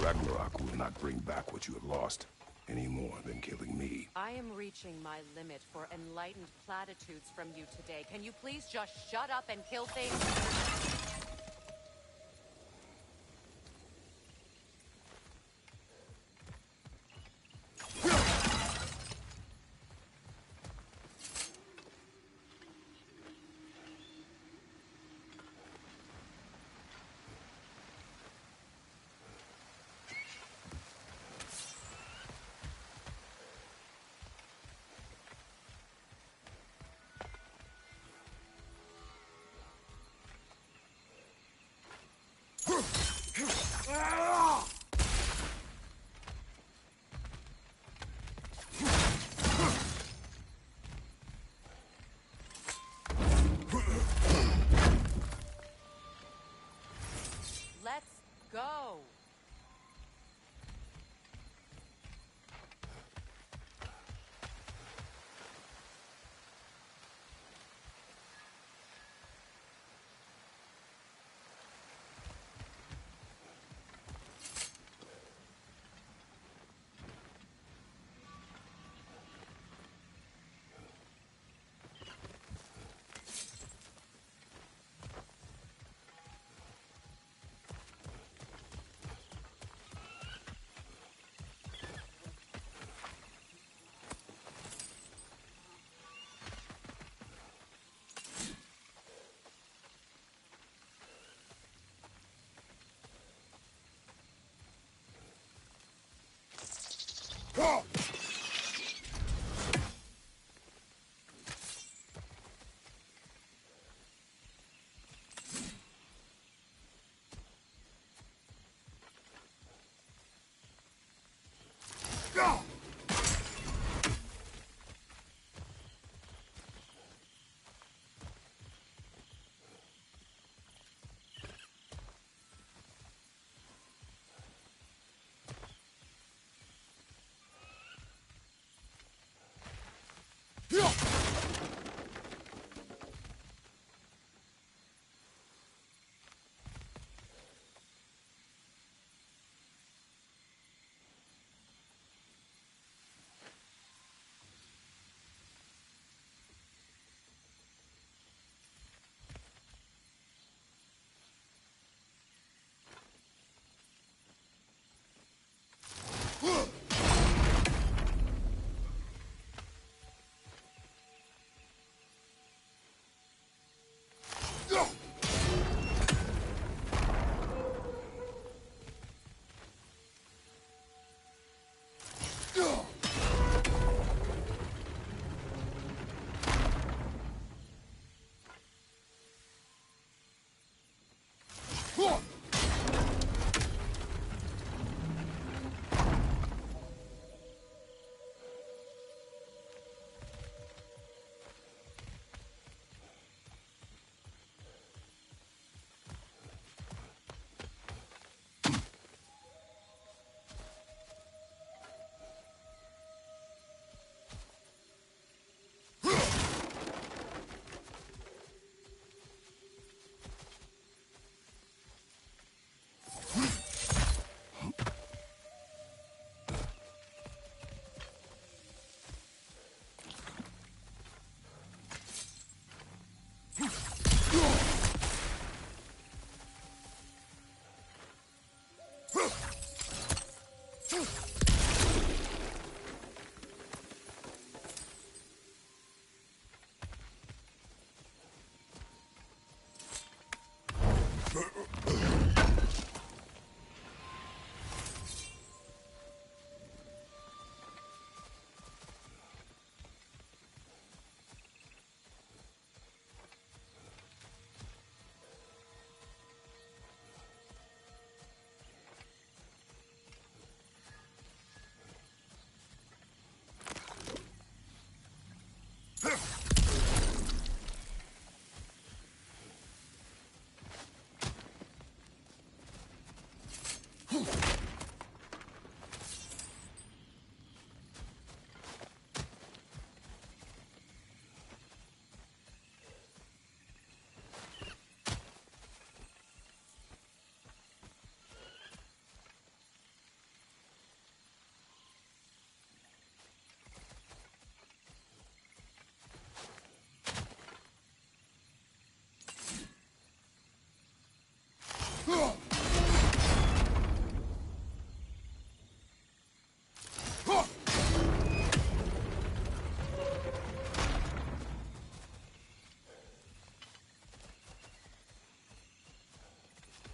Ragnarök will not bring back what you have lost, any more than killing me. I am reaching my limit for enlightened platitudes from you today. Can you please just shut up and kill things? Let's go!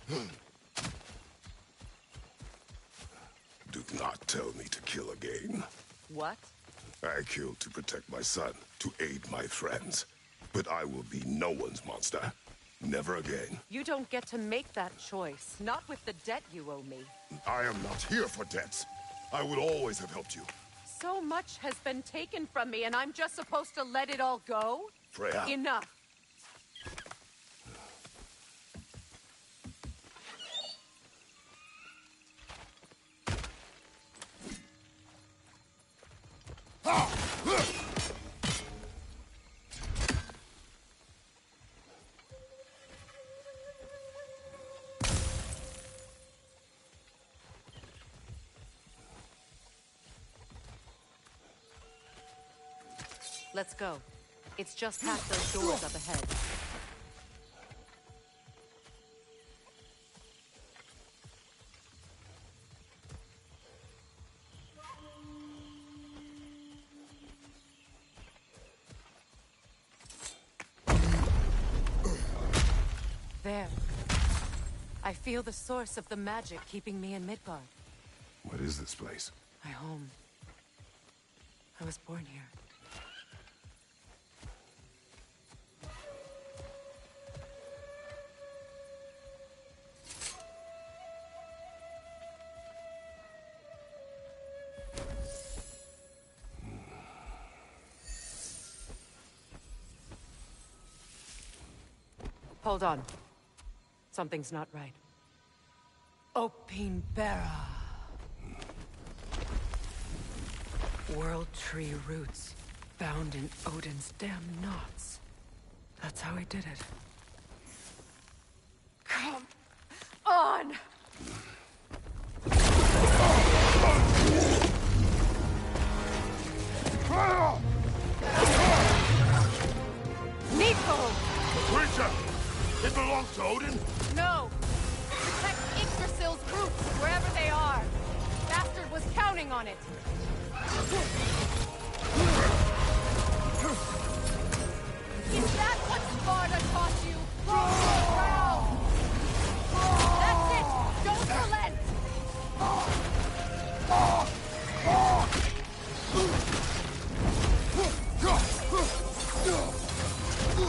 Do not tell me to kill again. What? I killed to protect my son, to aid my friends. But I will be no one's monster. Never again. You don't get to make that choice. Not with the debt you owe me. I am not here for debts. I would always have helped you. So much has been taken from me, and I'm just supposed to let it all go? Freya. Enough. Let's go. It's just past those doors up ahead. There. I feel the source of the magic keeping me in Midgard. What is this place? My home. I was born here. Hold on. Something's not right. Opinbera. World tree roots, bound in Odin's damn knots. That's how he did it. Come on! Nico! The creature! It belongs to Odin? No! Protect Yggdrasil's roots, wherever they are. Bastard was counting on it. Is that what Sparta taught you? Ground! That's it! Don't relent!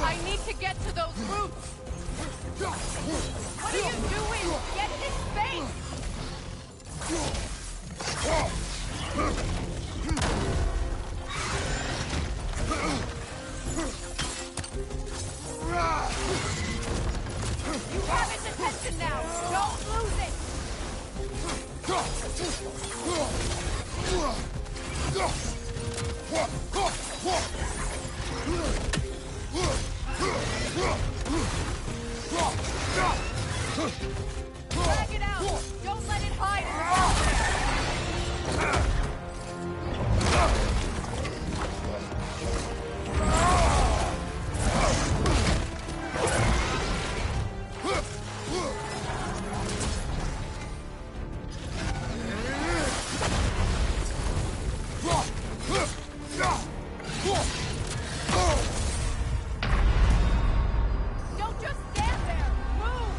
I need to get to those roots! What are you doing? Get in his face! You have his attention now! Don't lose it! Drag it out! Don't let it hide in Don't just stand there! Move!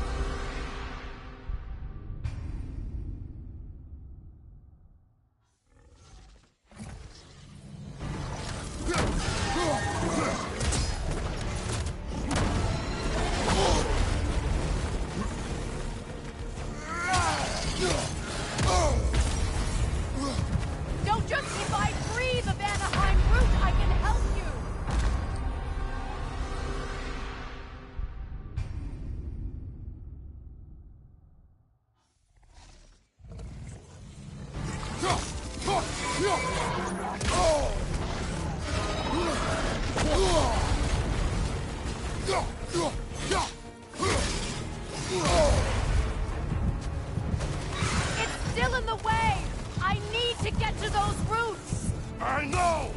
Don't just if I breathe the Vanaheim root, I can help you! It's still in the way! I need to get to those roots! I know!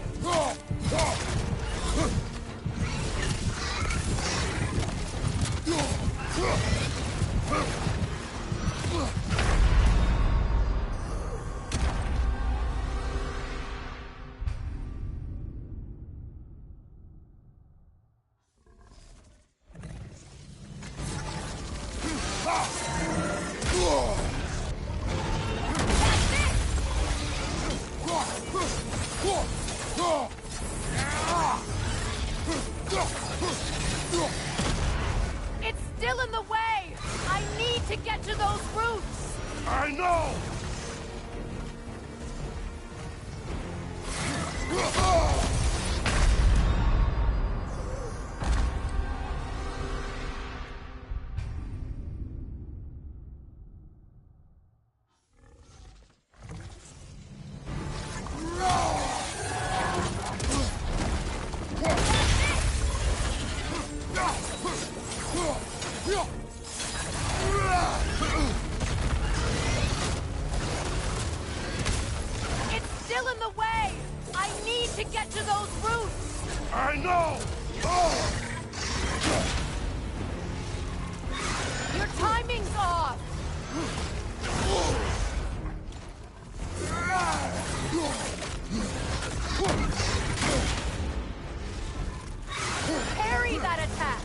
to get to those roots! I know! Your timing's off! Parry that attack!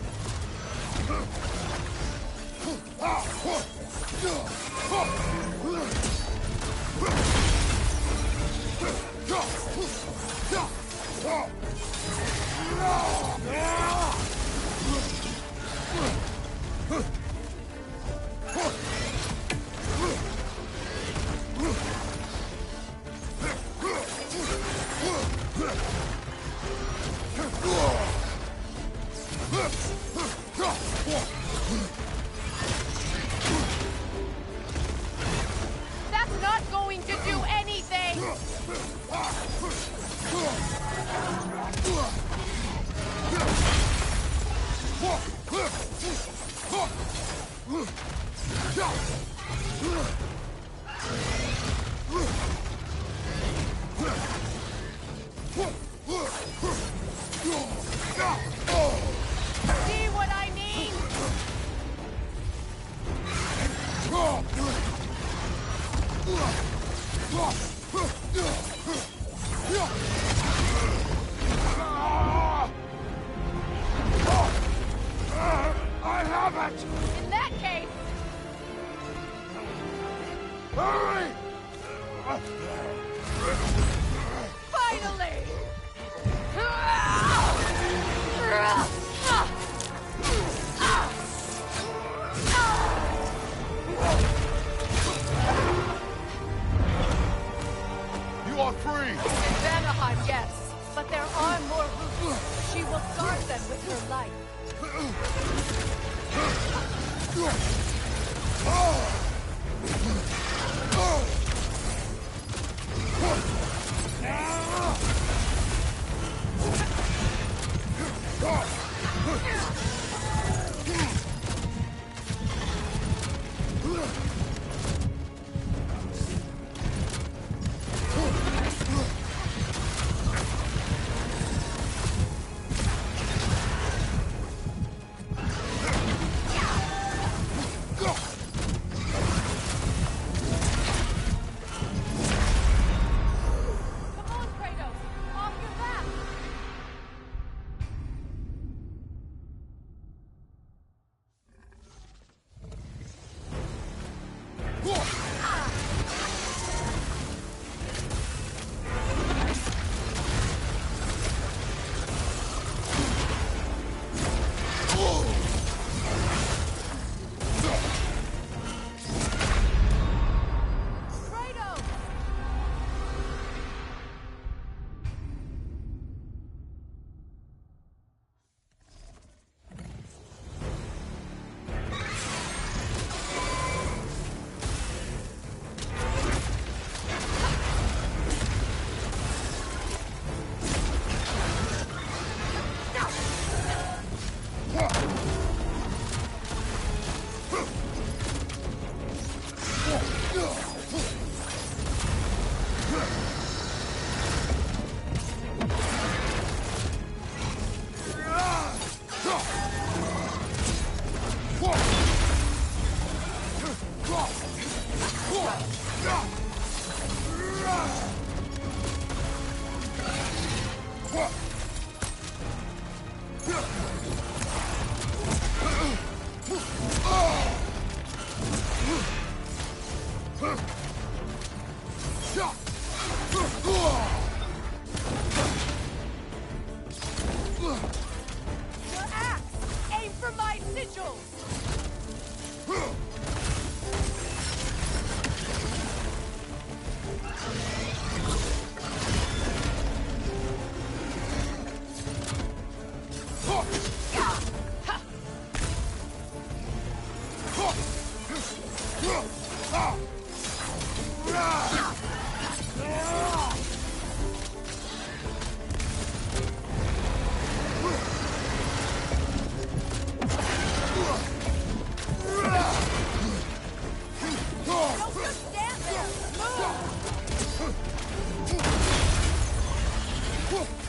That's not going to do anything! See what I mean? I have it! In that case, Hurry! finally! You are free! In Vanaheim, yes. But there are more roots. She will guard them with her life.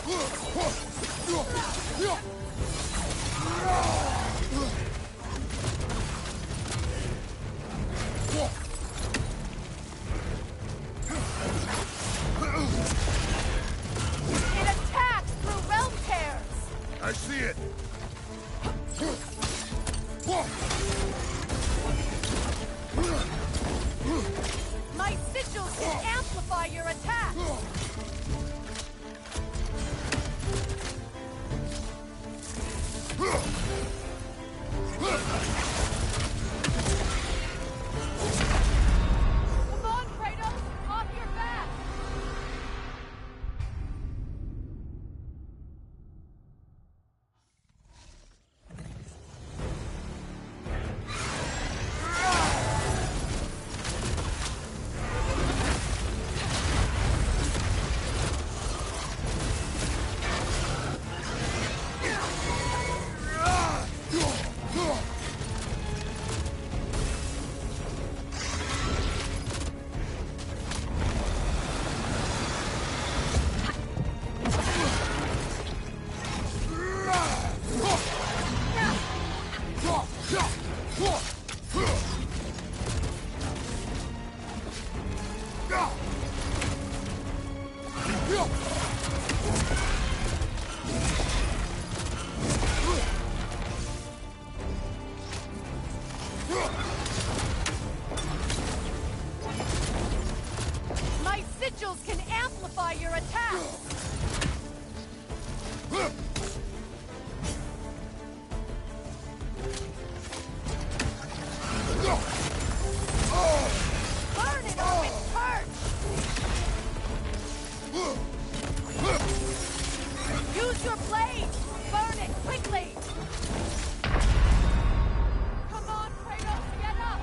It attacks through realm tears! I see it! My sigils can amplify your attack! Come on, Kratos! Off your back! My sigils can amplify your attack! Burn it off its perch! Use your blade! Burn it quickly! Come on, Kratos, get up!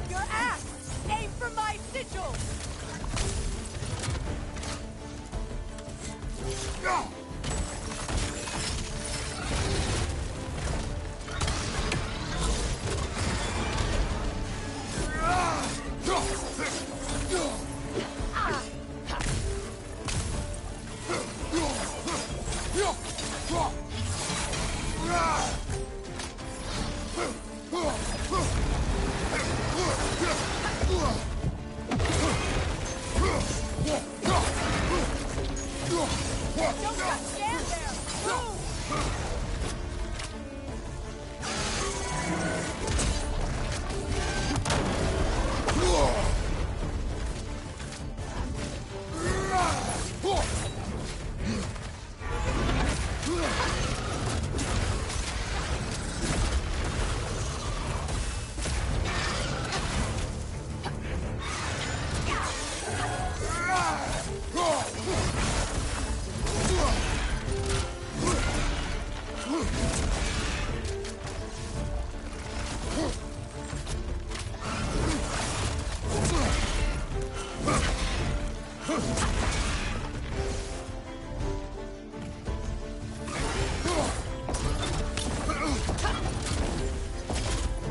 Your axe! Aim for my sigil! Don't just stand there! Move!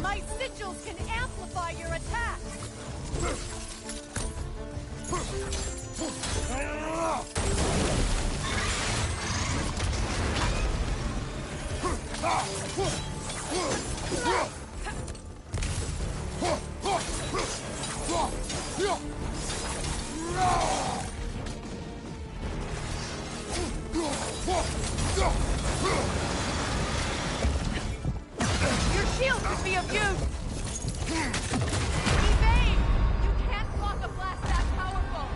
My sigils can amplify your attacks! Your shield could be of use! Evade! You can't block a blast that powerful!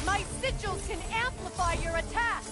My sigils can amplify your attack!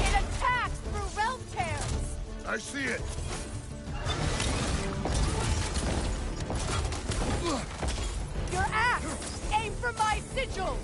It attacks through realm tears! I see it. Your axe! Aim for my sigils!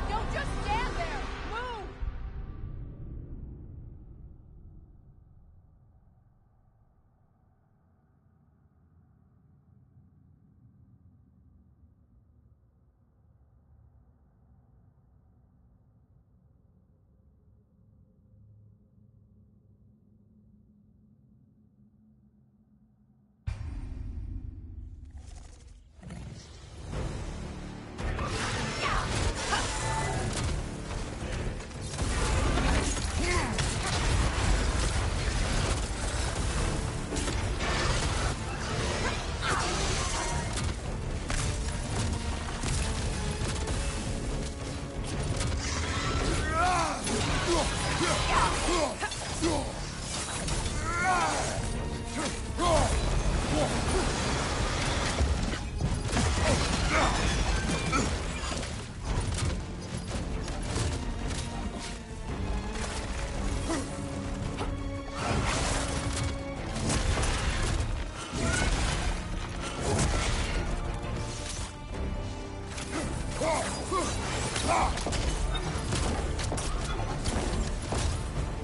Don't just stand there! Move!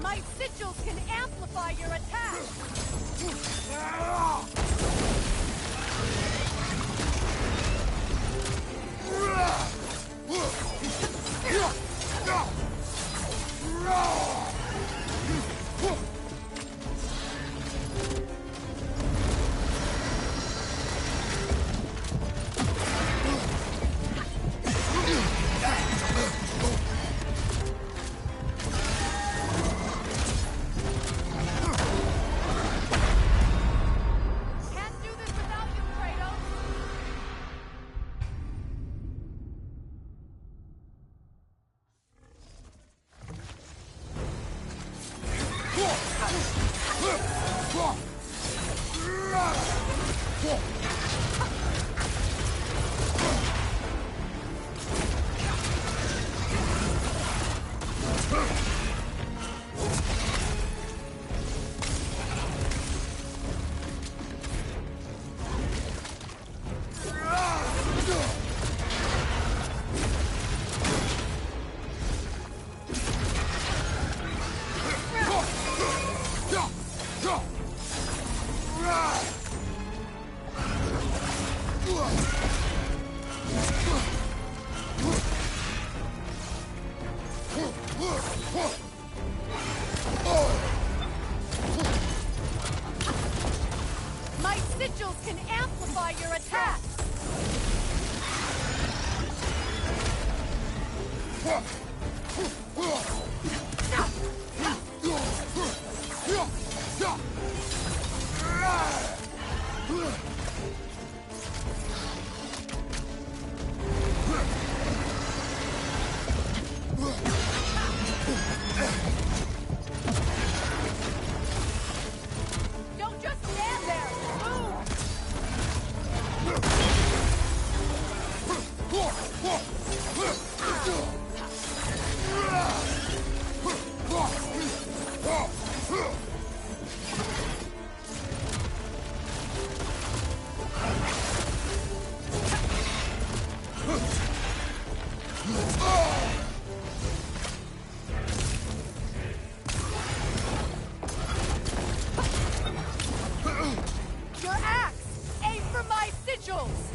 My sigils can amplify your attack! Your axe! Aim for my sigils!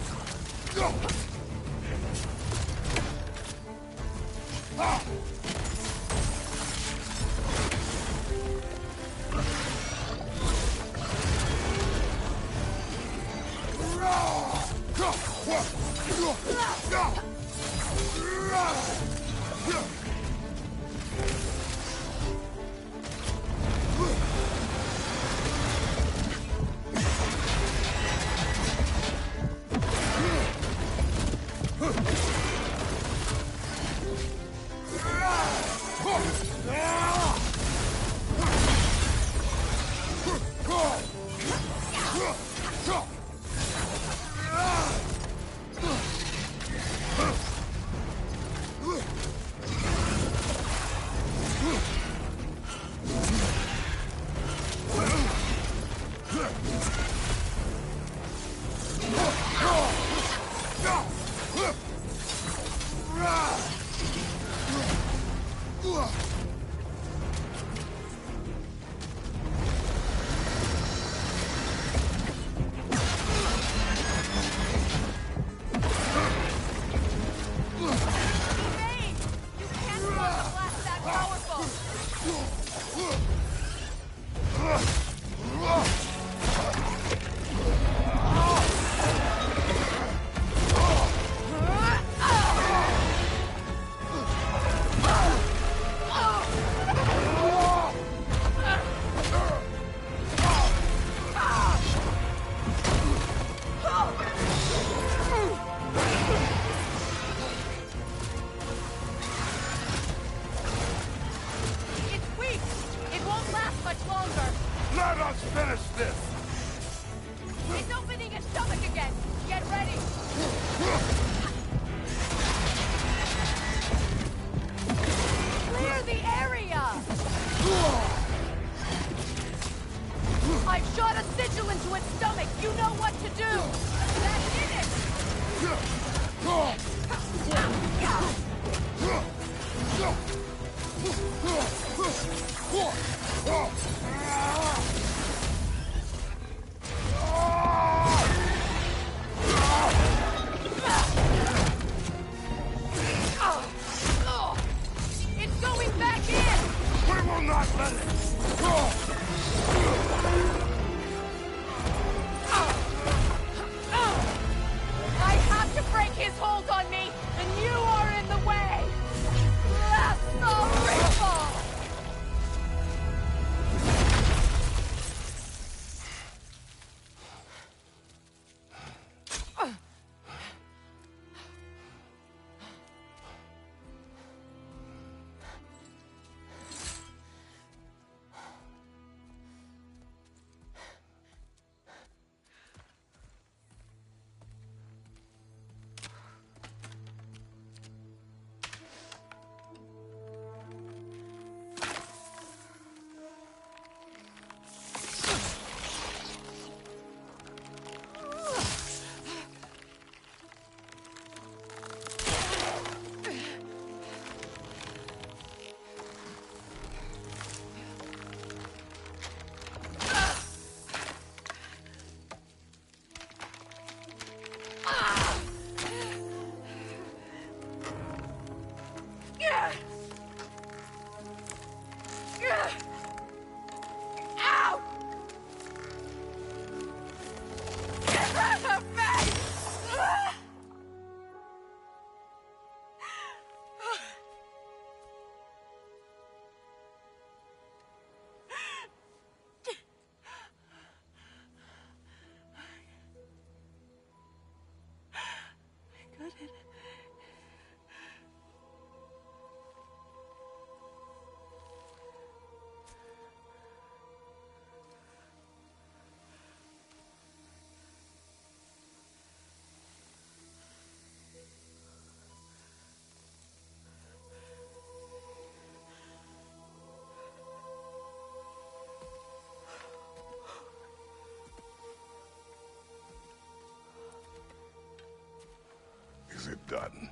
done.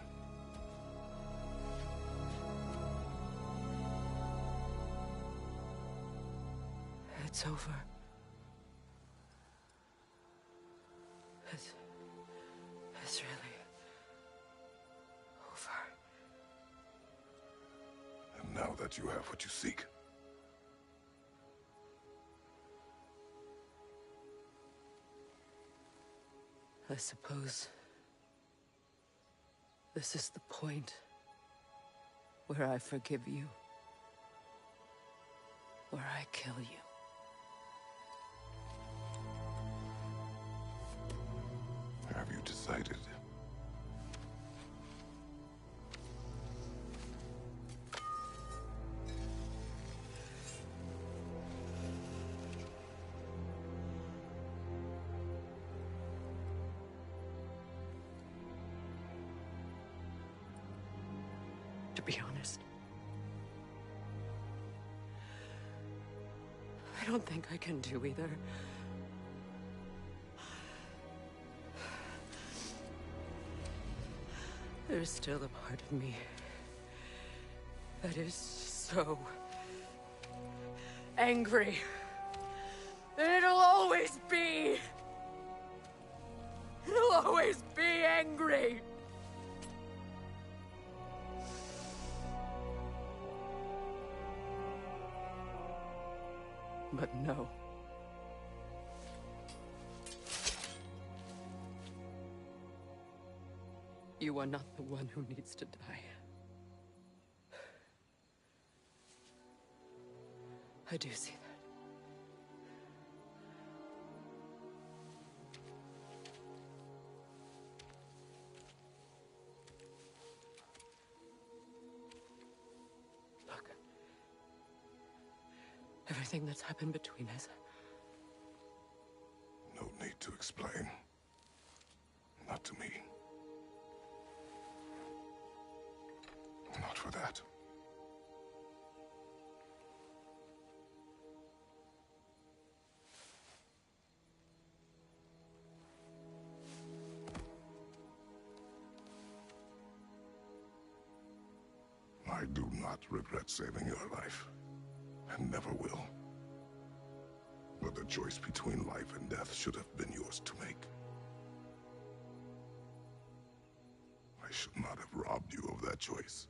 It's over. It's really over. And now that you have what you seek, I suppose this is the point where I forgive you, where I kill you. have you decided? To be honest, I don't think I can do either. There's still a part of me that is so angry that it'll always be. It'll always be angry. But no. You are not the one who needs to die. I do see that. Look. Everything that's happened between us. No need to explain. Not to me. Not for that. I do not regret saving your life, and never will. But the choice between life and death should have been yours to make. I should not have robbed you of that choice.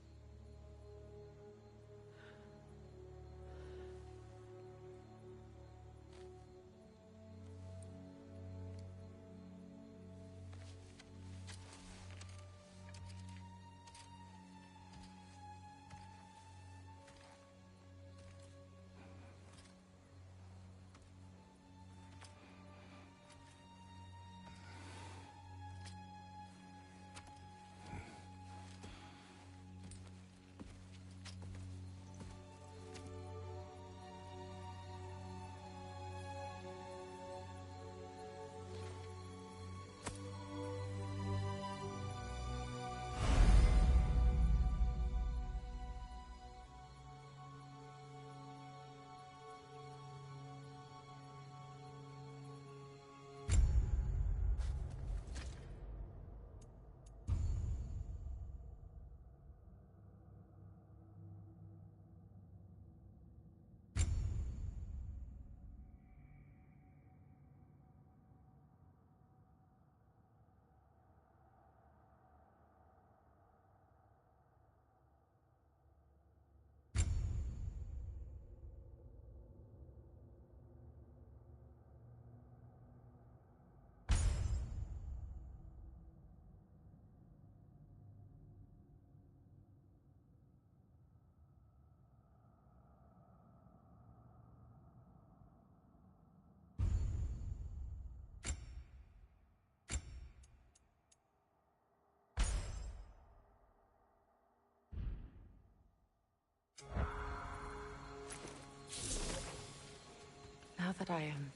Now that I am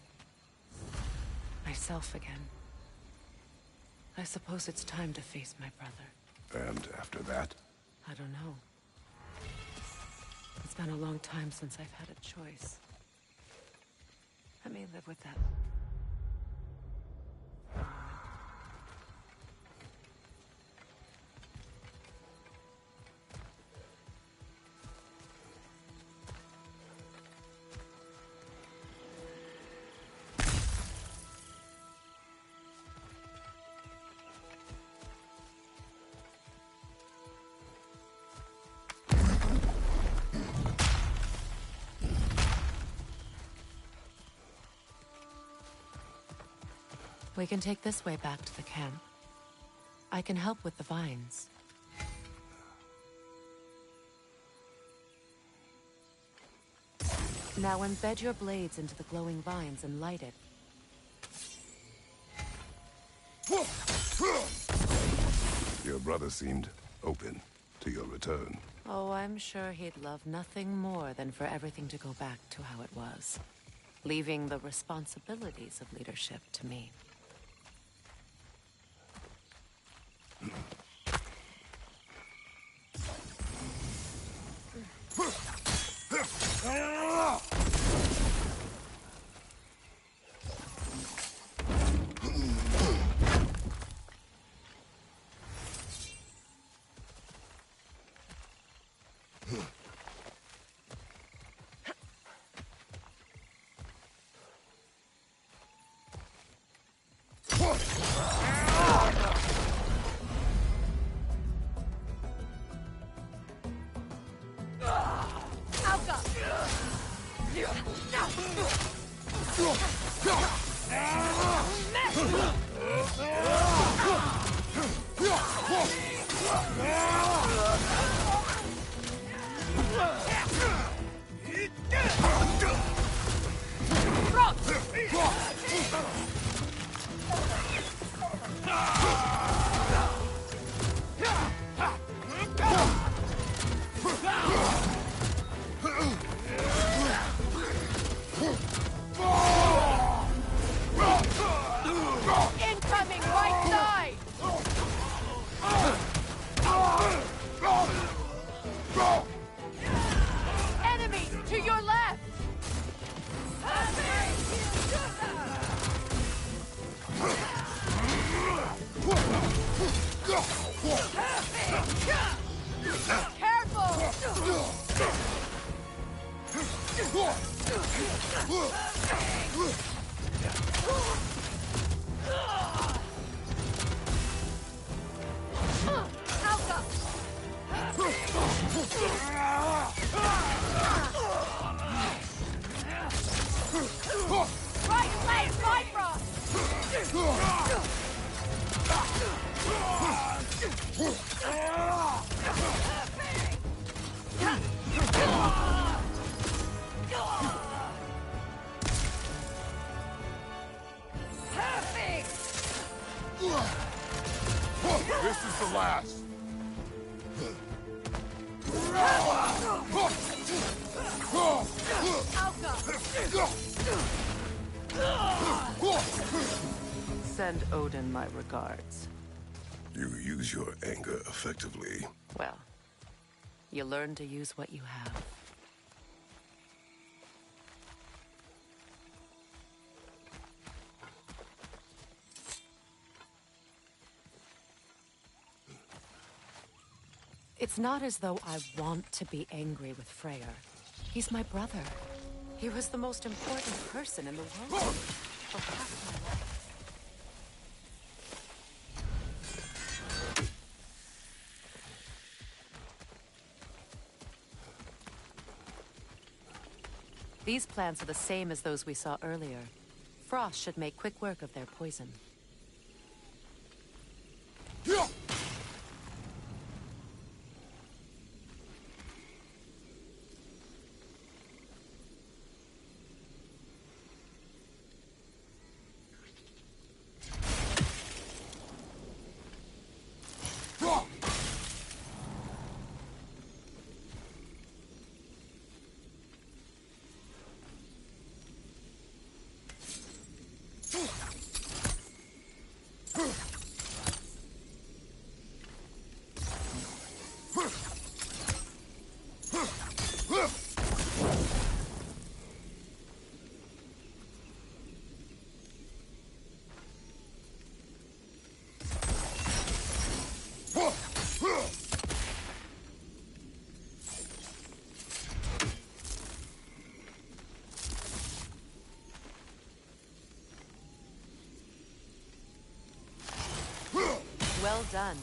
myself again, I suppose it's time to face my brother. And after that? I don't know. It's been a long time since I've had a choice. Let me live with that. We can take this way back to the camp. I can help with the vines. Now embed your blades into the glowing vines and light it. Your brother seemed open to your return. Oh, I'm sure he'd love nothing more than for everything to go back to how it was, leaving the responsibilities of leadership to me. Incoming right side! Enemy to your left! Right leg, Bifrost! This is the last. Send Odin my regards. You use your anger effectively. Well, you learn to use what you have. It's not as though I want to be angry with Freyr. He's my brother. He was the most important person in the world for half my life. These plants are the same as those we saw earlier. Frost should make quick work of their poison. Well done.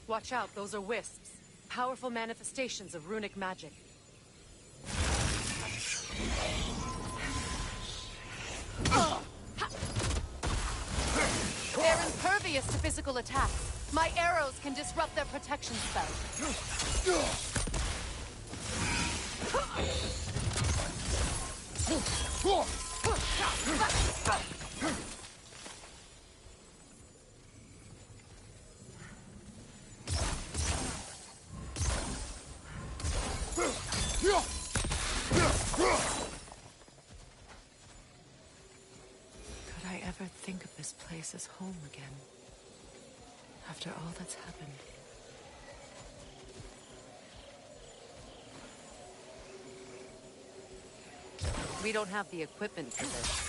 Watch out, those are wisps. Powerful manifestations of runic magic. They're impervious to physical attacks. My arrows can disrupt their protection spell. Could I ever think of this place as home again? After all that's happened. We don't have the equipment for this.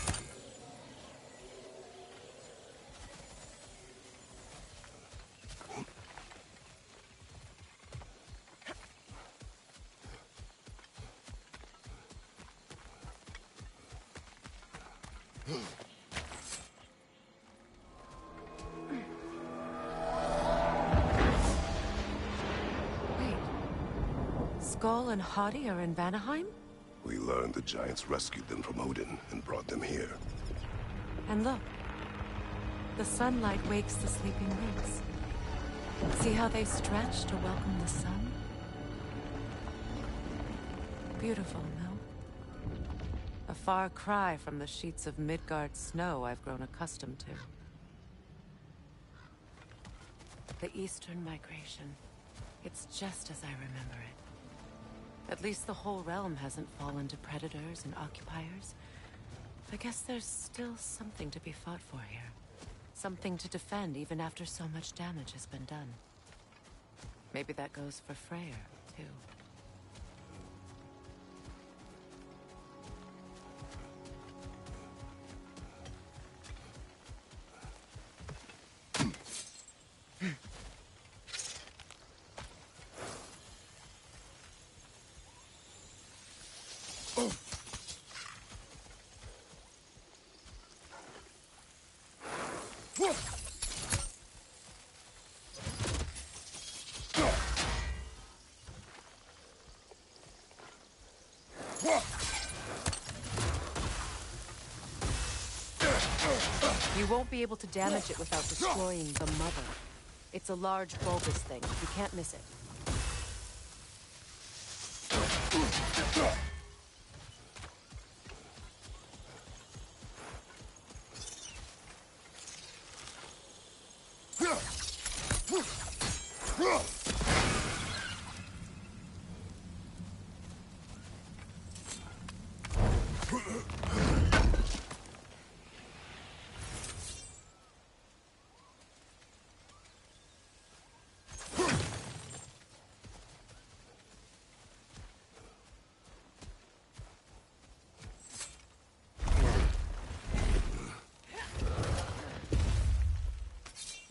Wait. Skull and Hati are in Vanaheim? We learned the giants rescued them from Odin and brought them here. And look. The sunlight wakes the sleeping roots. See how they stretch to welcome the sun? Beautiful, no? A far cry from the sheets of Midgard snow I've grown accustomed to. The Eastern Migration. It's just as I remember it. At least the whole realm hasn't fallen to predators and occupiers. I guess there's still something to be fought for here. Something to defend even after so much damage has been done. Maybe that goes for Freyr, too. You won't be able to damage it without destroying the mother. It's a large bulbous thing. You can't miss it.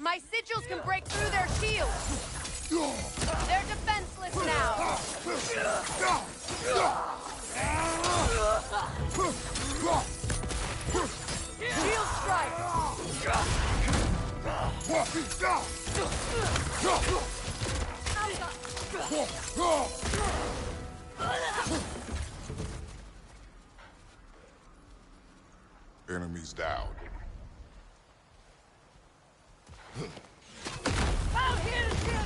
My sigils can break through their shields! They're defenseless now! Shield strike! Enemies down. Out here to get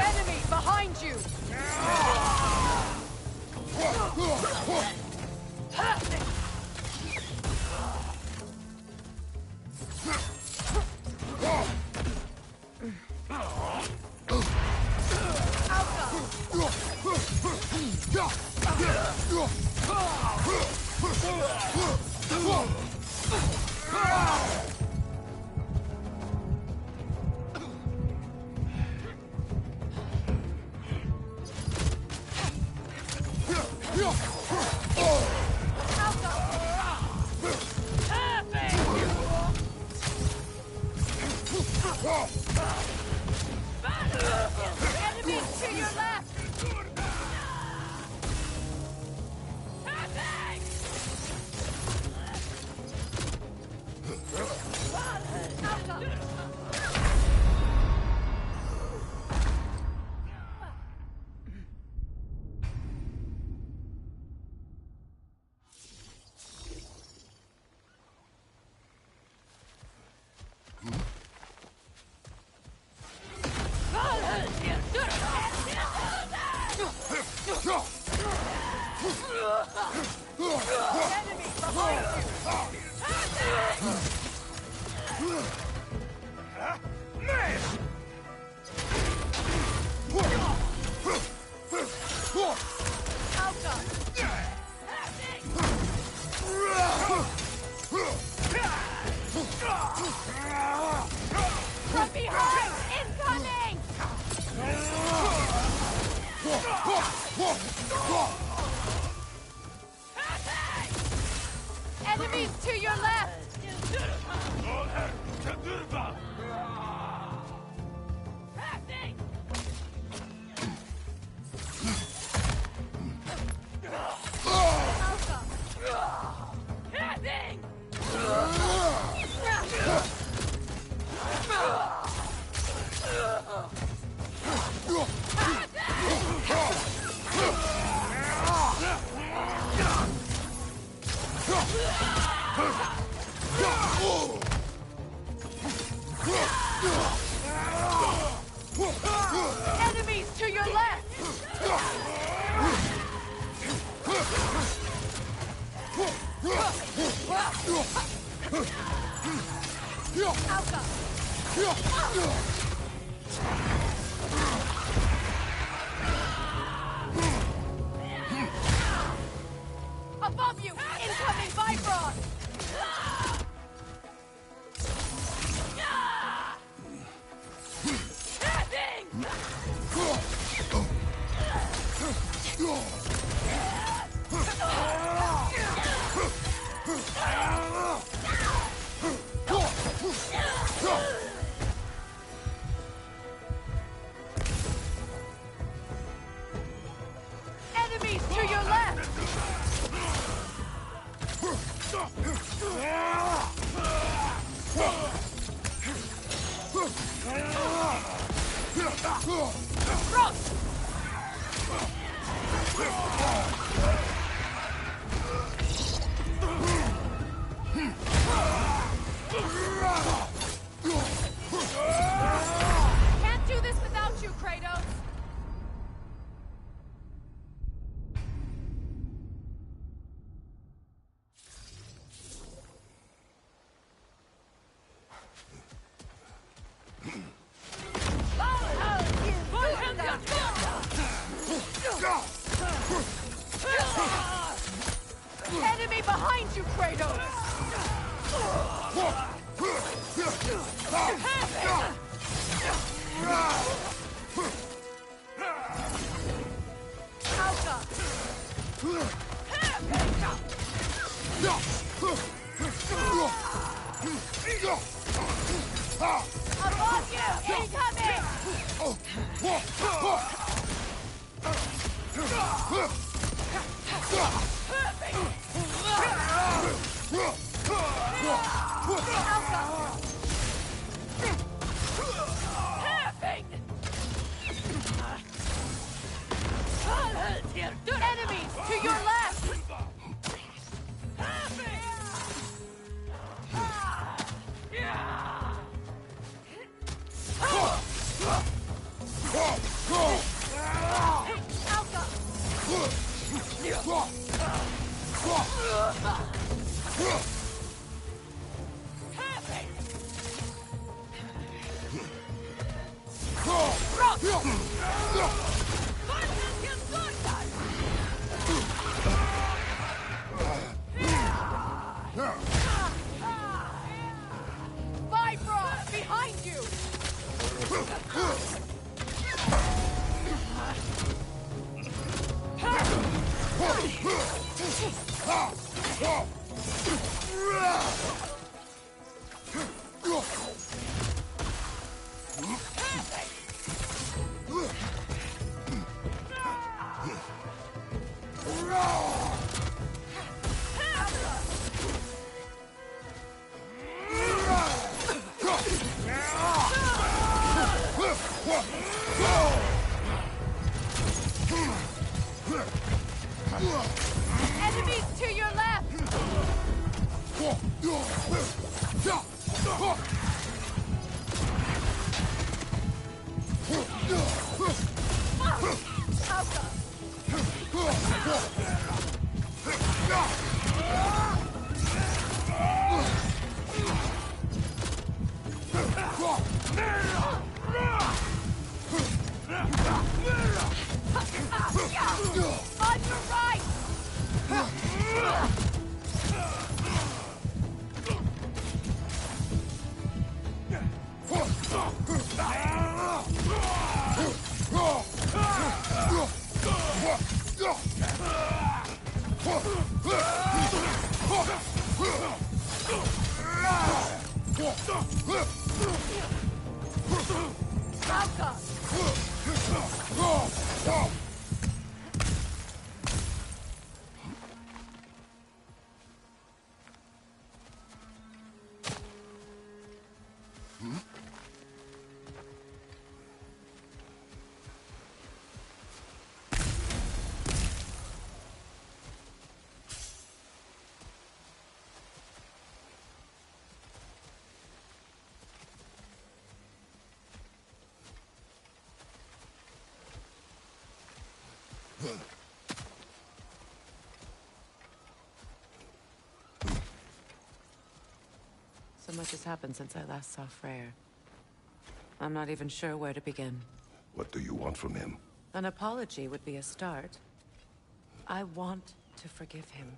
enemy behind you! Enemies to your left! From behind! Incoming! Enemies to your left! Enemies to your left! Above you! Incoming Bifrost! Enemies to your left! Frost! Can't do this without you, Kratos! Enemy behind you, Kratos! Above you! Incoming! Enemies to your left! Bifrost behind you! Enemies to your left! On your right! So much has happened since I last saw Freyr. I'm not even sure where to begin. What do you want from him? An apology would be a start. I want to forgive him.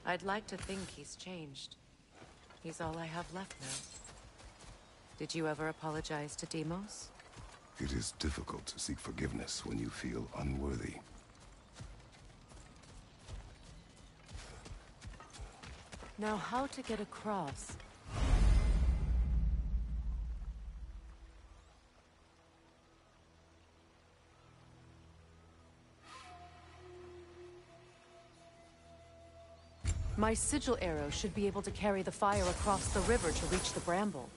I'd like to think he's changed. He's all I have left now. Did you ever apologize to Deimos? It is difficult to seek forgiveness when you feel unworthy. Now, how to get across? My sigil arrow should be able to carry the fire across the river to reach the bramble.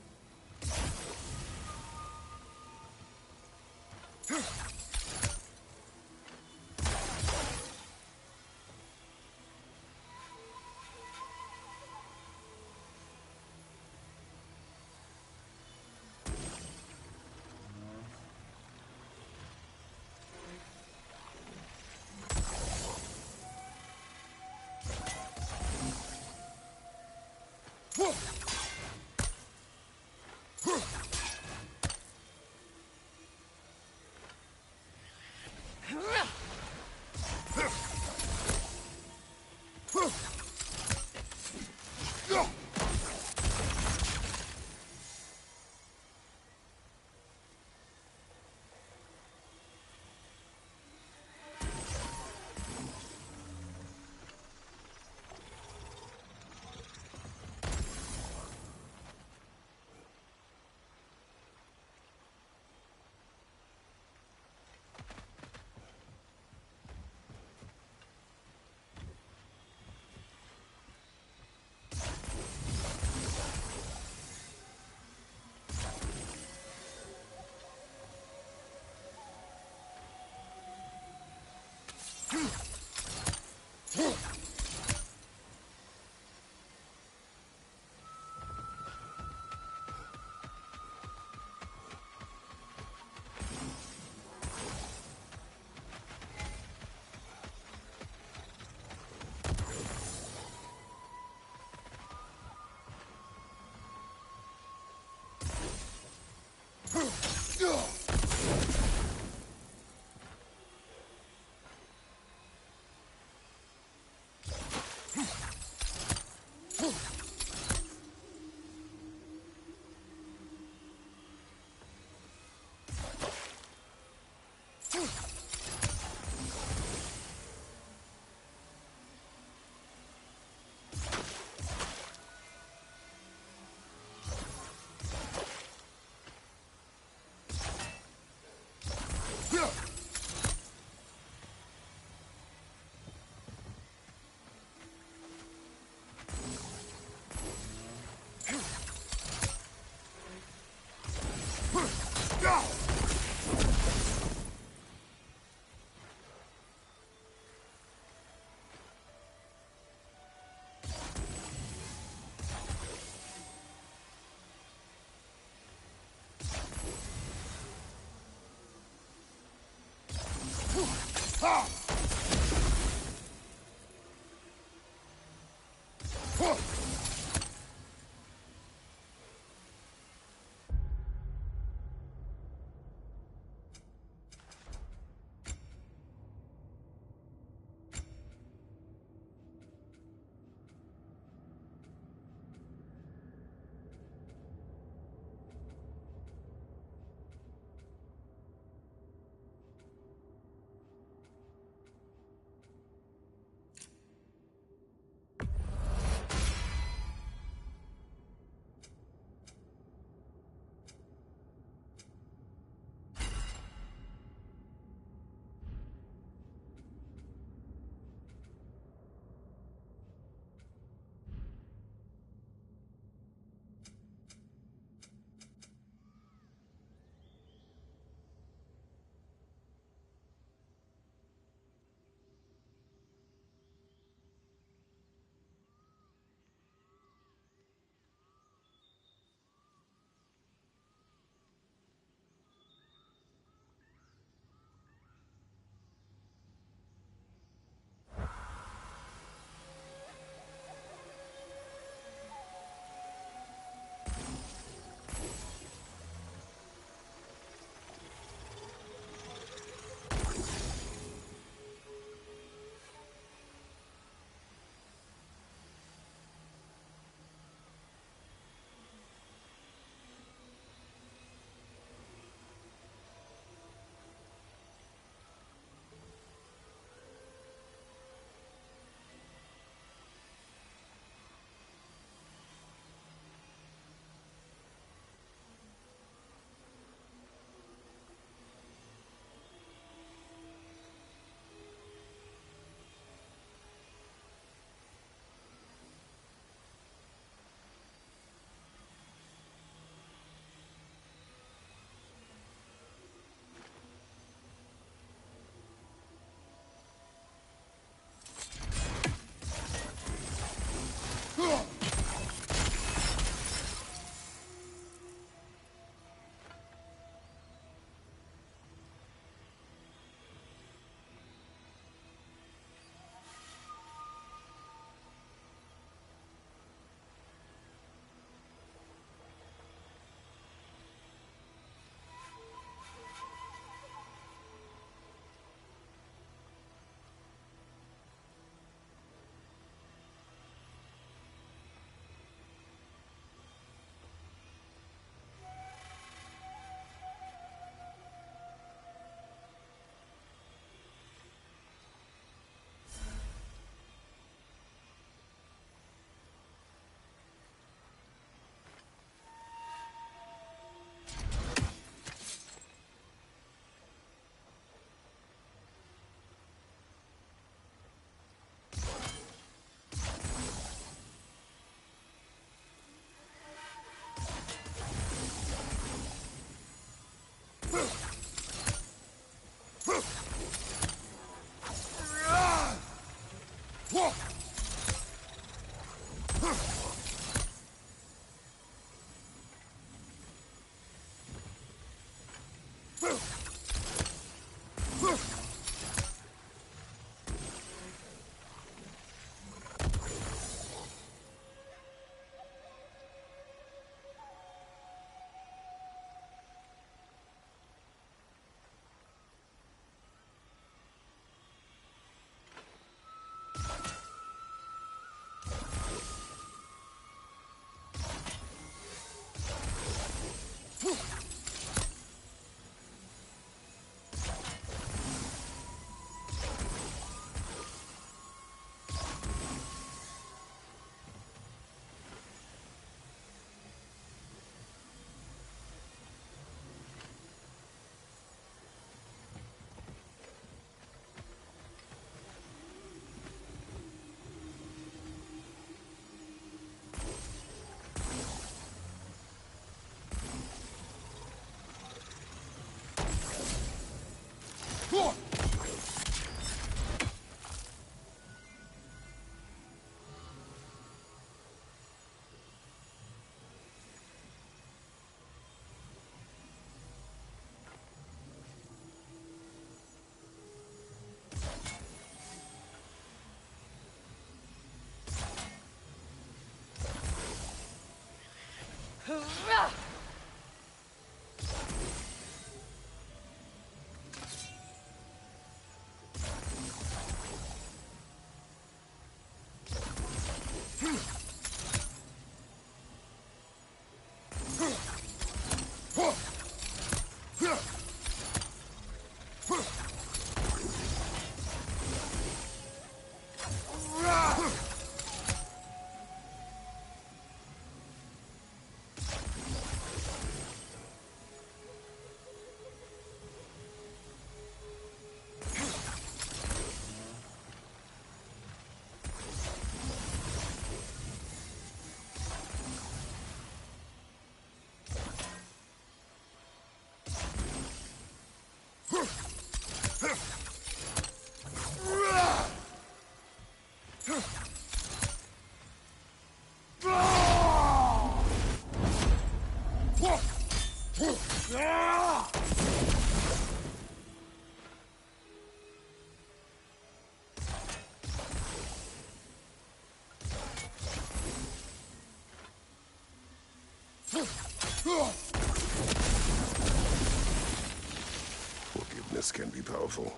Forgiveness can be powerful,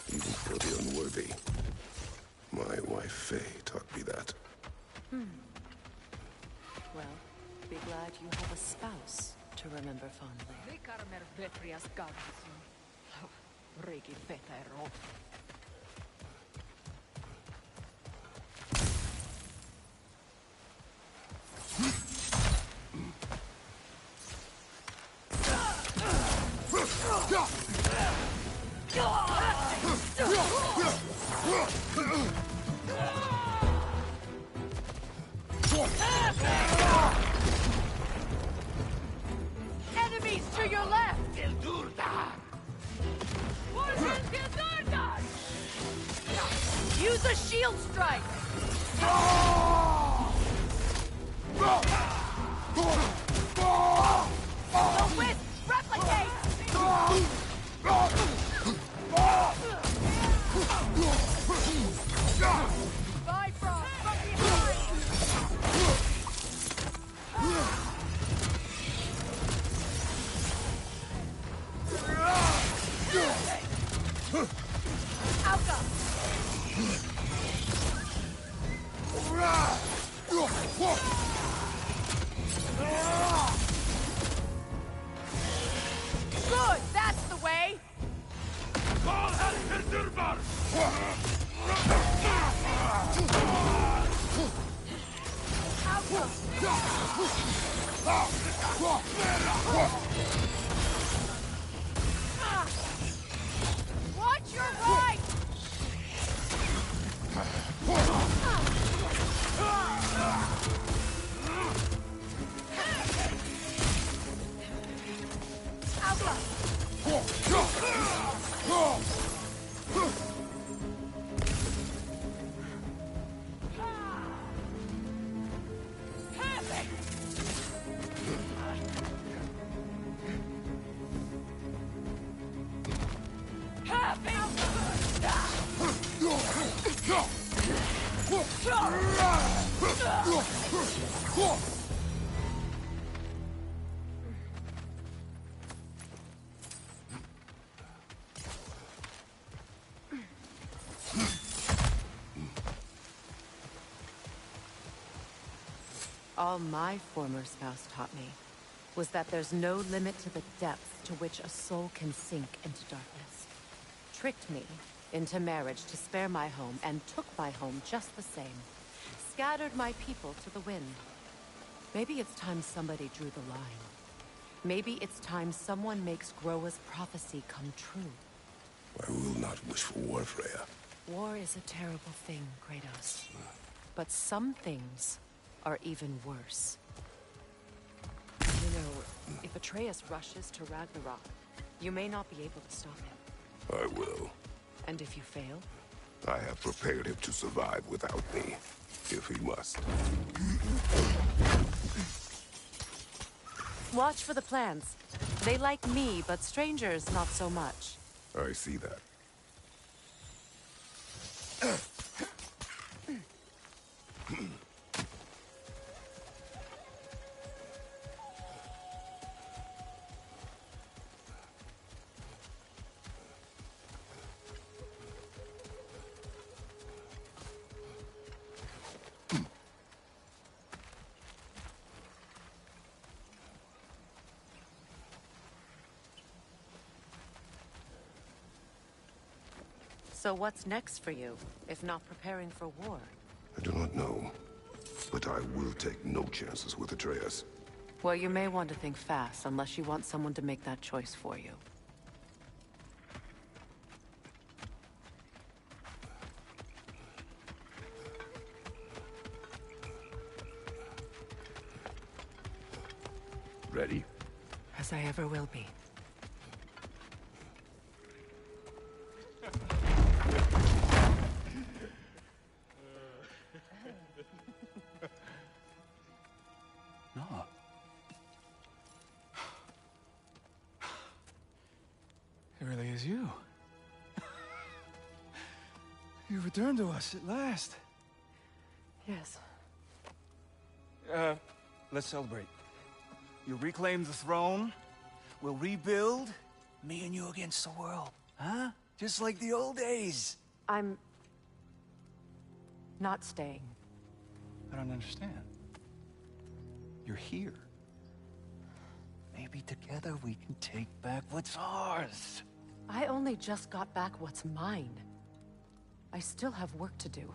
even for the unworthy. My wife Faye taught me that. Well, be glad you have a spouse to remember fondly. Enemies to your left! Use a shield strike! The wisp! Replicate! Bifrost from behind! Alka! Good, that's the way! Watch your right! All my former spouse taught me was that there's no limit to the depth to which a soul can sink into darkness. Tricked me into marriage to spare my home and took my home just the same. Scattered my people to the wind. Maybe it's time somebody drew the line. Maybe it's time someone makes Groa's prophecy come true. I will not wish for war, Freya. War is a terrible thing, Kratos. But some things are even worse. You know, if Atreus rushes to Ragnarok, you may not be able to stop him. I will. And if you fail? I have prepared him to survive without me, if he must. Watch for the plants. They like me, but strangers not so much. I see that. So what's next for you, if not preparing for war? I do not know, but I will take no chances with Atreus. Well, you may want to think fast, unless you want someone to make that choice for you. Ready? As I ever will be. No. It really is you. You returned to us at last. Yes. Let's celebrate. You reclaim the throne, we'll rebuild, me and you against the world. Huh? Just like the old days. I'm... not staying. I don't understand. You're here. Maybe together we can take back what's ours. I only just got back what's mine. I still have work to do.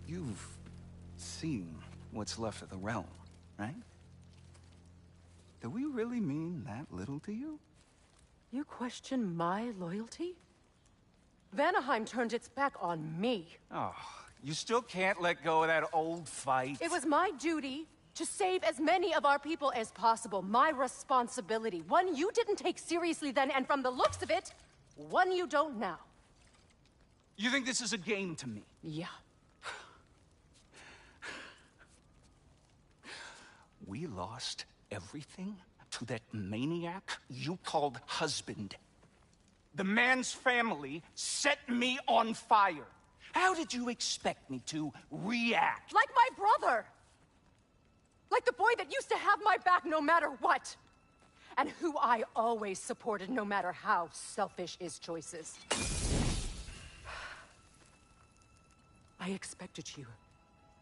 You've seen what's left of the realm, right? Do we really mean that little to you? You question my loyalty? Vanaheim turned its back on me. Oh, you still can't let go of that old fight? It was my duty to save as many of our people as possible. My responsibility. One you didn't take seriously then, and from the looks of it, one you don't now. You think this is a game to me? Yeah. We lost everything to that maniac you called husband. The man's family set me on fire. How did you expect me to react? Like my brother! Like the boy that used to have my back no matter what! And who I always supported no matter how selfish his choices. I expected you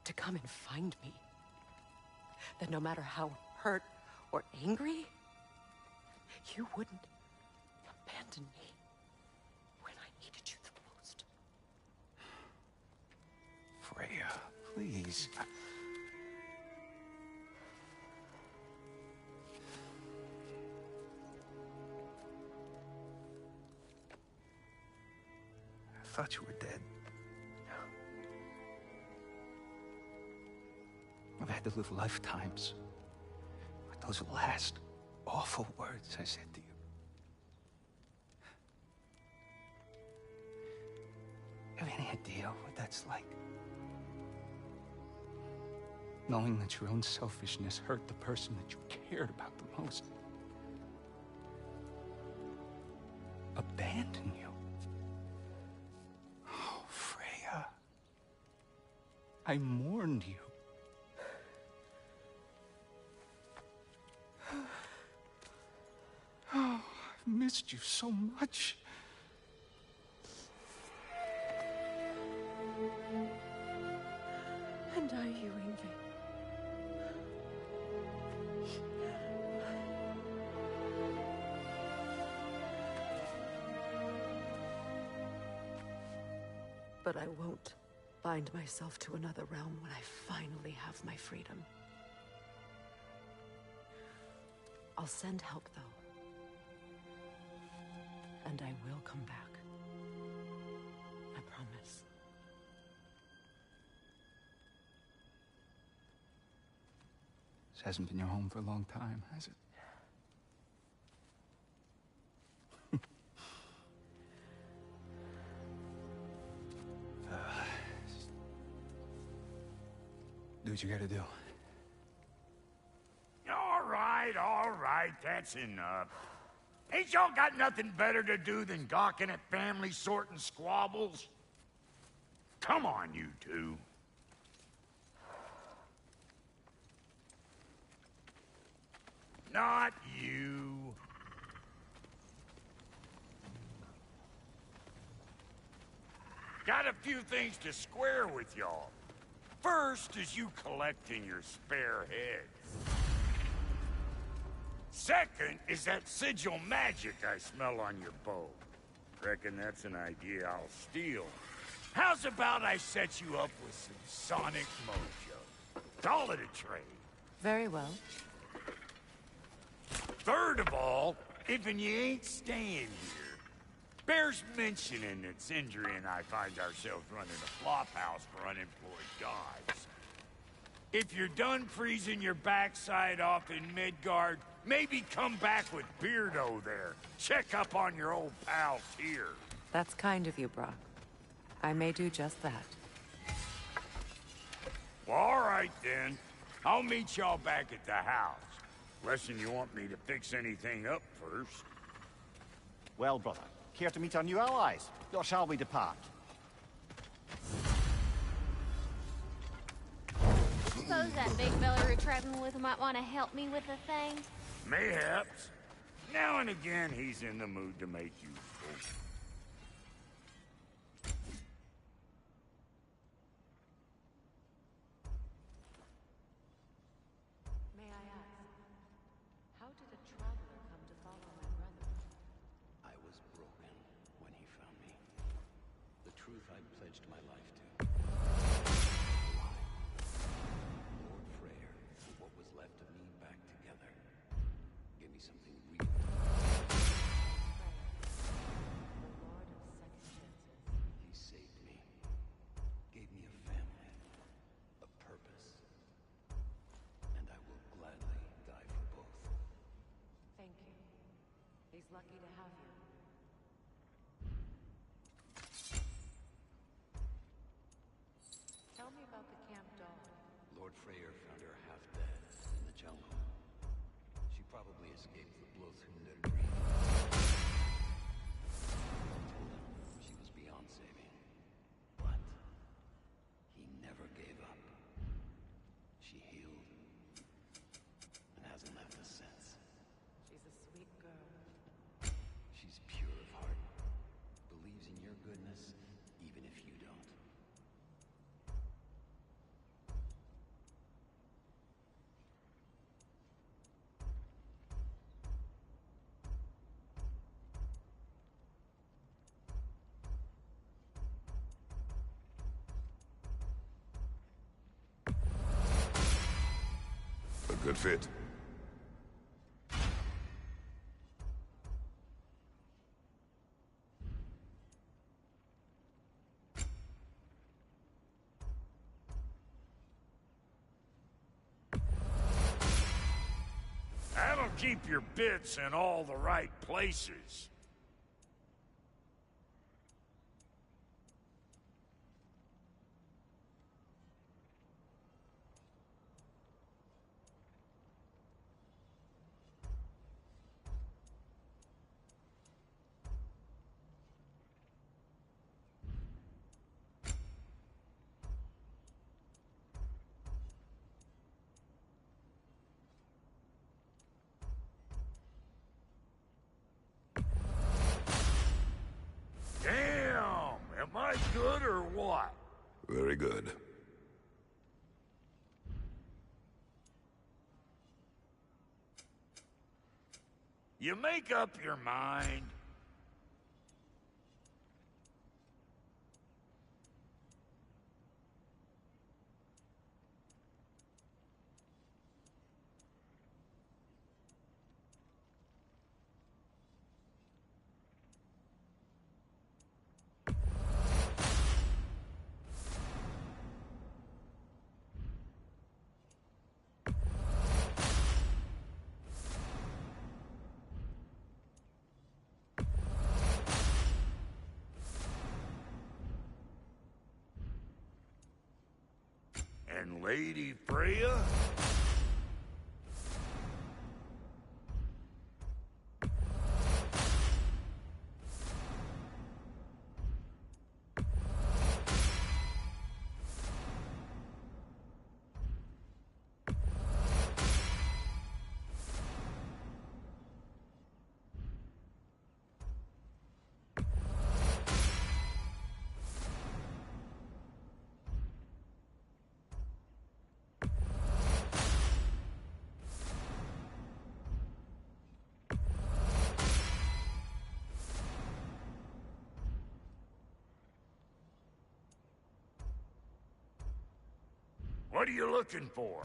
to come and find me. That no matter how hurt or angry, you wouldn't abandon me when I needed you the most. Freya, please. I thought you were dead. I've had to live lifetimes with those last awful words I said to you. Have any idea what that's like? Knowing that your own selfishness hurt the person that you cared about the most. Abandon you. Oh, Freya. I mourned you. Oh, I've missed you so much. And are you, Ingvi? But I won't bind myself to another realm when I finally have my freedom. I'll send help, though. And I will come back. I promise. This hasn't been your home for a long time, has it? Do what you gotta do. All right, that's enough. Ain't y'all got nothing better to do than gawking at family sorting squabbles? Come on, you two. Not you. Got a few things to square with y'all. First is you collecting your spare heads. Second is that sigil magic I smell on your bow. Reckon that's an idea I'll steal. How's about I set you up with some sonic mojo? Call it a trade. Very well. Third of all, if you ain't staying here, bears mentioning that Sindri and I find ourselves running a flop house for unemployed gods. If you're done freezing your backside off in Midgard, maybe come back with Beardo there. Check up on your old pals here. That's kind of you, Brock. I may do just that. Well, all right then. I'll meet y'all back at the house. Unless you want me to fix anything up first. Well, brother, care to meet our new allies? Or shall we depart? Suppose that big fella we're traveling with might want to help me with a thing? Mayhaps. Now and again, he's in the mood to make useful. May I ask, how did a traveler come to follow my brother? I was broken when he found me. The truth I pledged my life to. Lord Freyr put what was left of me back together. Give me something real. The Lord of Second Chances. He saved me. Gave me a family. A purpose. And I will gladly die for both. Thank you. He's lucky to have you. Tell me about the camp dog. Lord Freyr found her half dead in the jungle. She probably escaped the Blothundergreen. I told him she was beyond saving. But he never gave up. She healed and hasn't left us since. She's a sweet girl. She's pure of heart. Believes in your goodness, even if you don't. A good fit. That'll keep your bits in all the right places. Damn! Am I good or what? Very good. You make up your mind. And Lady Freya? What are you looking for?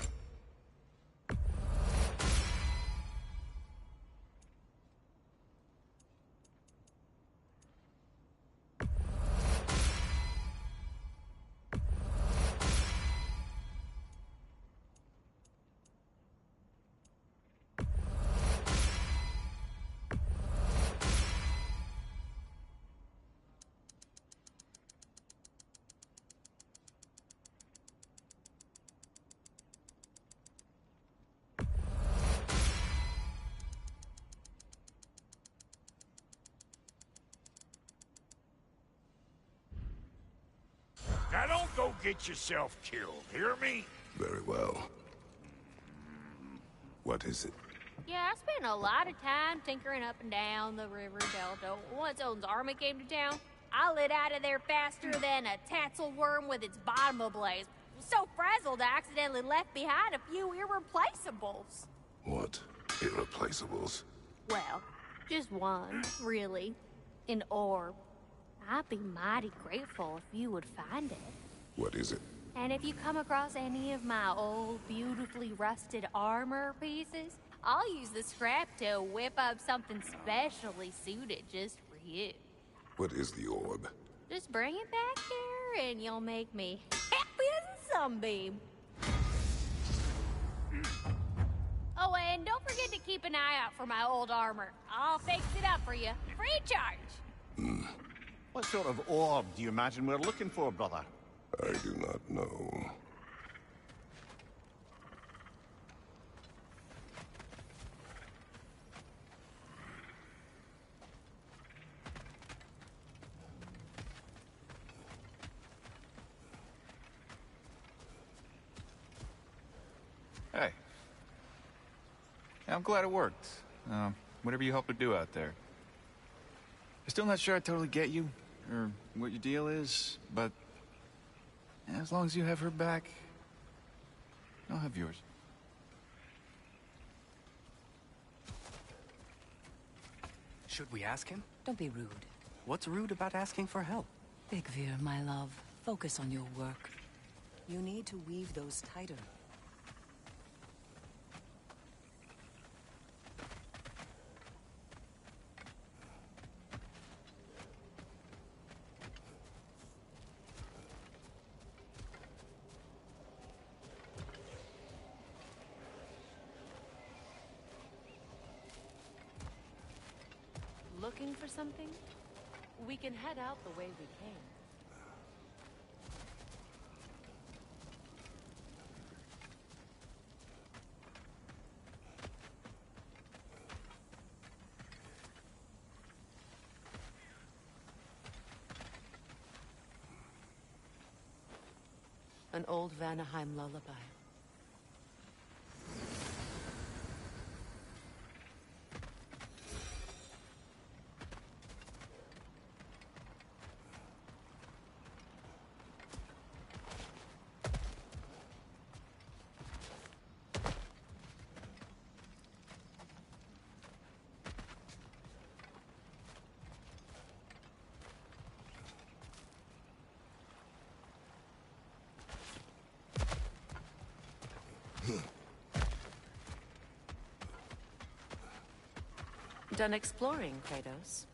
Now don't go get yourself killed, hear me? Very well. What is it? Yeah, I spent a lot of time tinkering up and down the river delta. Once Odin's army came to town, I lit out of there faster than a tassel worm with its bottom ablaze. So frazzled, I accidentally left behind a few irreplaceables. What? Irreplaceables? Well, just one, really. An orb. I'd be mighty grateful if you would find it. What is it? And if you come across any of my old, beautifully rusted armor pieces, I'll use the scrap to whip up something specially suited just for you. What is the orb? Just bring it back here and you'll make me happy as a sunbeam. Oh, and don't forget to keep an eye out for my old armor. I'll fix it up for you, free of charge. What sort of orb do you imagine we're looking for, brother? I do not know. Hey. Yeah, I'm glad it worked. Whatever you hope to do out there. I'm still not sure I totally get you, or what your deal is, but as long as you have her back, I'll have yours. Should we ask him? Don't be rude. What's rude about asking for help? Big Veer, my love, focus on your work. You need to weave those tighter. Looking for something? We can head out the way we came. An old Vanaheim lullaby. Done exploring, Kratos?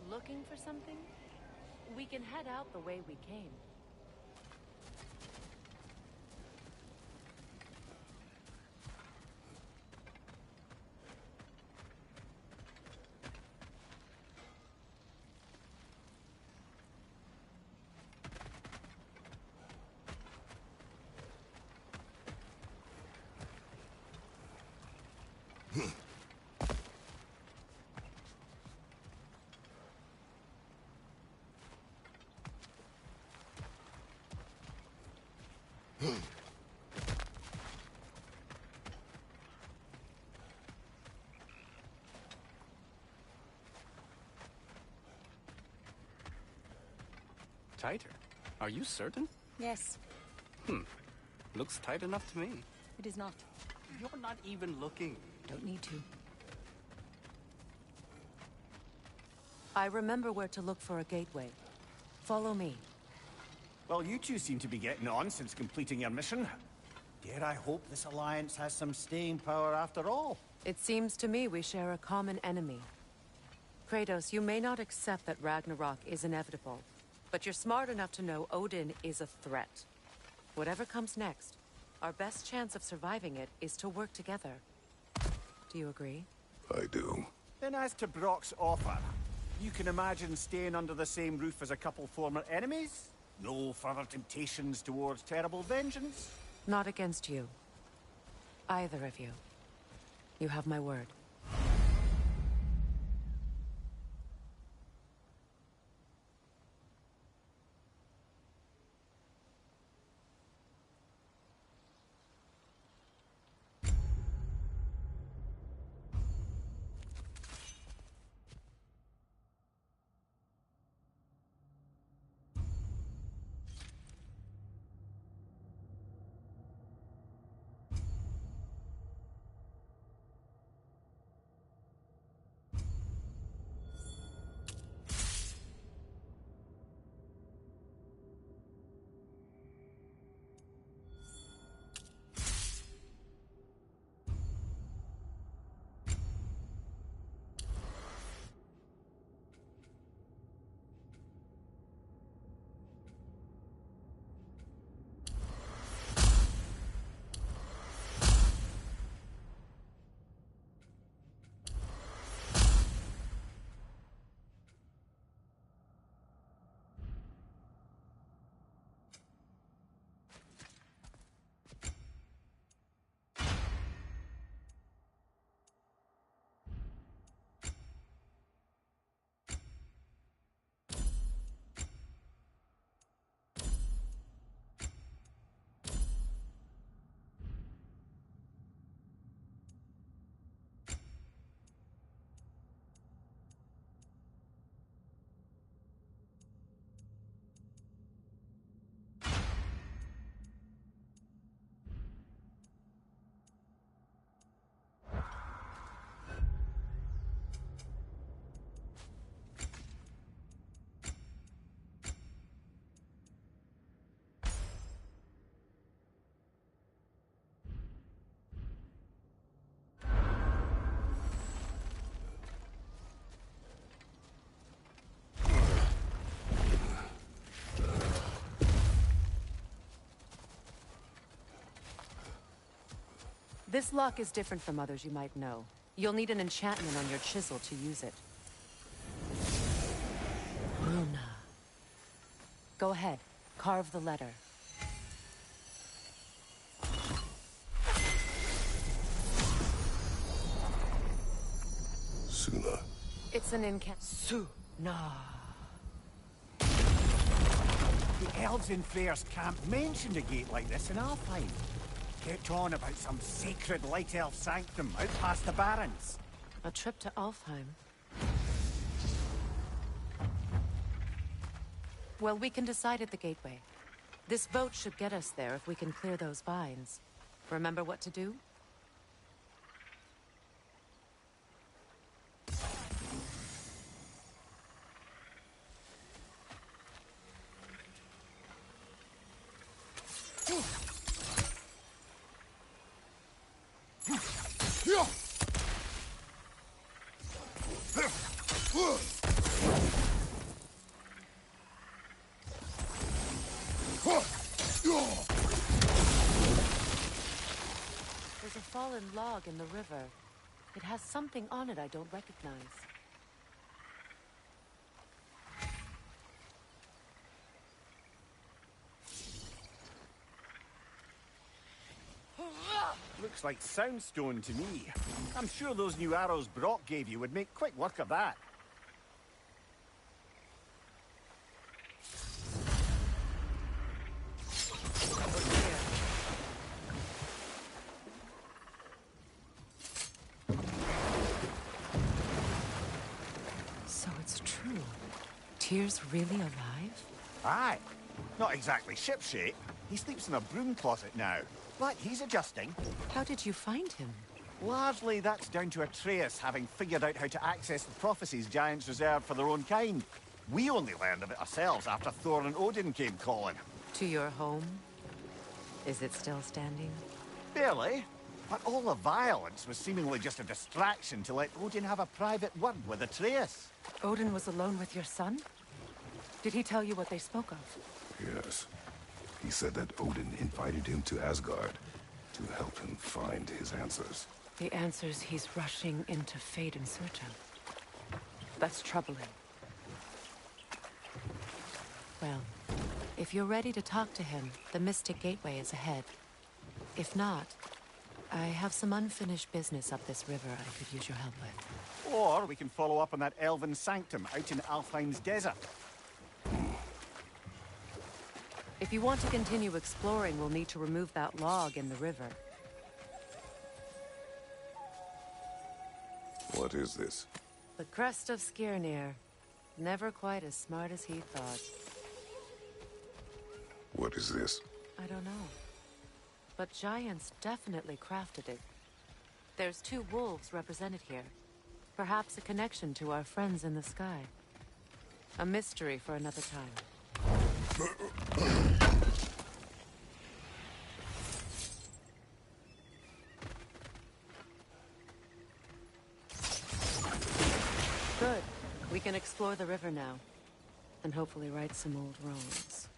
Looking for something? We can head out the way we came. Tighter? Are you certain? Yes, Looks tight enough to me. it is not. You're not even looking. Don't need to. I remember where to look for a gateway. Follow me. Well, you two seem to be getting on since completing your mission. Dare I hope this alliance has some staying power after all? It seems to me we share a common enemy. Kratos, you may not accept that Ragnarok is inevitable, but you're smart enough to know Odin is a threat. Whatever comes next, our best chance of surviving it is to work together. Do you agree? I do. Then as to Brock's offer, you can imagine staying under the same roof as a couple former enemies? No further temptations towards terrible vengeance? Not against you. Either of you. You have my word. This lock is different from others you might know. You'll need an enchantment on your chisel to use it. Runa. Go ahead. Carve the letter. Suna. It's an Suna. The elves in Freyr's camp mentioned a gate like this in Alfheim. Kept on about some sacred light elf sanctum out past the Barrens. A trip to Alfheim. Well, we can decide at the gateway. This boat should get us there if we can clear those vines. Remember what to do? There's a fallen log in the river. It has something on it I don't recognize. Looks like soundstone to me. I'm sure those new arrows Brock gave you would make quick work of that. So it's true. Tyr's really alive? Aye. Not exactly shipshape. He sleeps in a broom closet now. But he's adjusting. How did you find him? Largely, that's down to Atreus having figured out how to access the prophecies giants reserved for their own kind. We only learned of it ourselves after Thor and Odin came calling. To your home? Is it still standing? Barely. But all the violence was seemingly just a distraction to let Odin have a private word with Atreus. Odin was alone with your son? Did he tell you what they spoke of? Yes. He said that Odin invited him to Asgard to help him find his answers. The answers he's rushing into fate in search of. That's troubling. Well, if you're ready to talk to him, the Mystic Gateway is ahead. If not, I have some unfinished business up this river I could use your help with. Or we can follow up on that elven sanctum out in Alfheim's desert. If you want to continue exploring, we'll need to remove that log in the river. What is this? The crest of Skirnir. Never quite as smart as he thought. What is this? I don't know. But giants definitely crafted it. There's 2 wolves represented here. Perhaps a connection to our friends in the sky. A mystery for another time. Good. We can explore the river now. And hopefully right some old wrongs.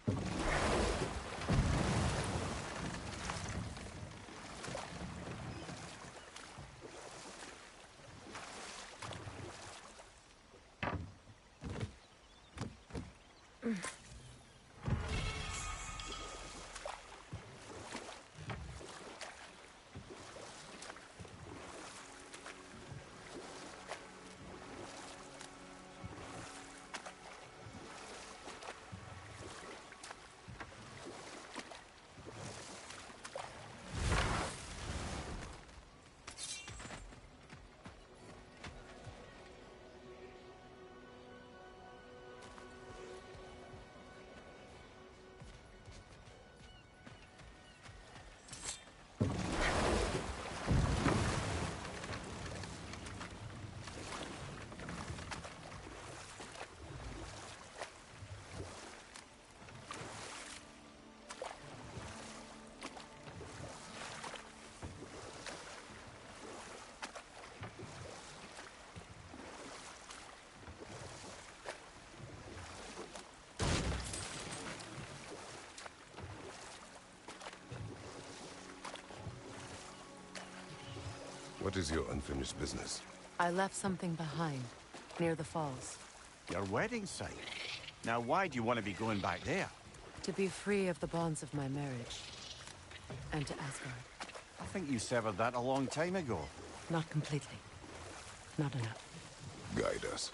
What is your unfinished business? I left something behind, near the falls. Your wedding site. Now why do you want to be going back there? To be free of the bonds of my marriage. And to Asgard. I think you severed that a long time ago. Not completely. Not enough. Guide us.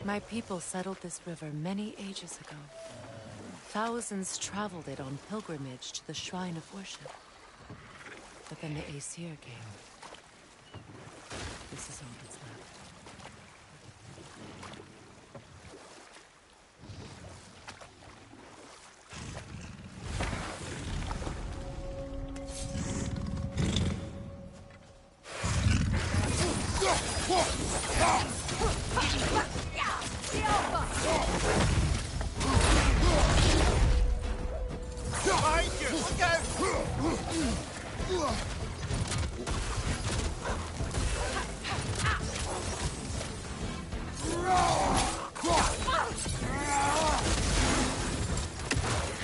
My people settled this river many ages ago. Thousands traveled it on pilgrimage to the shrine of worship. But then the Aesir came. This is all that's left.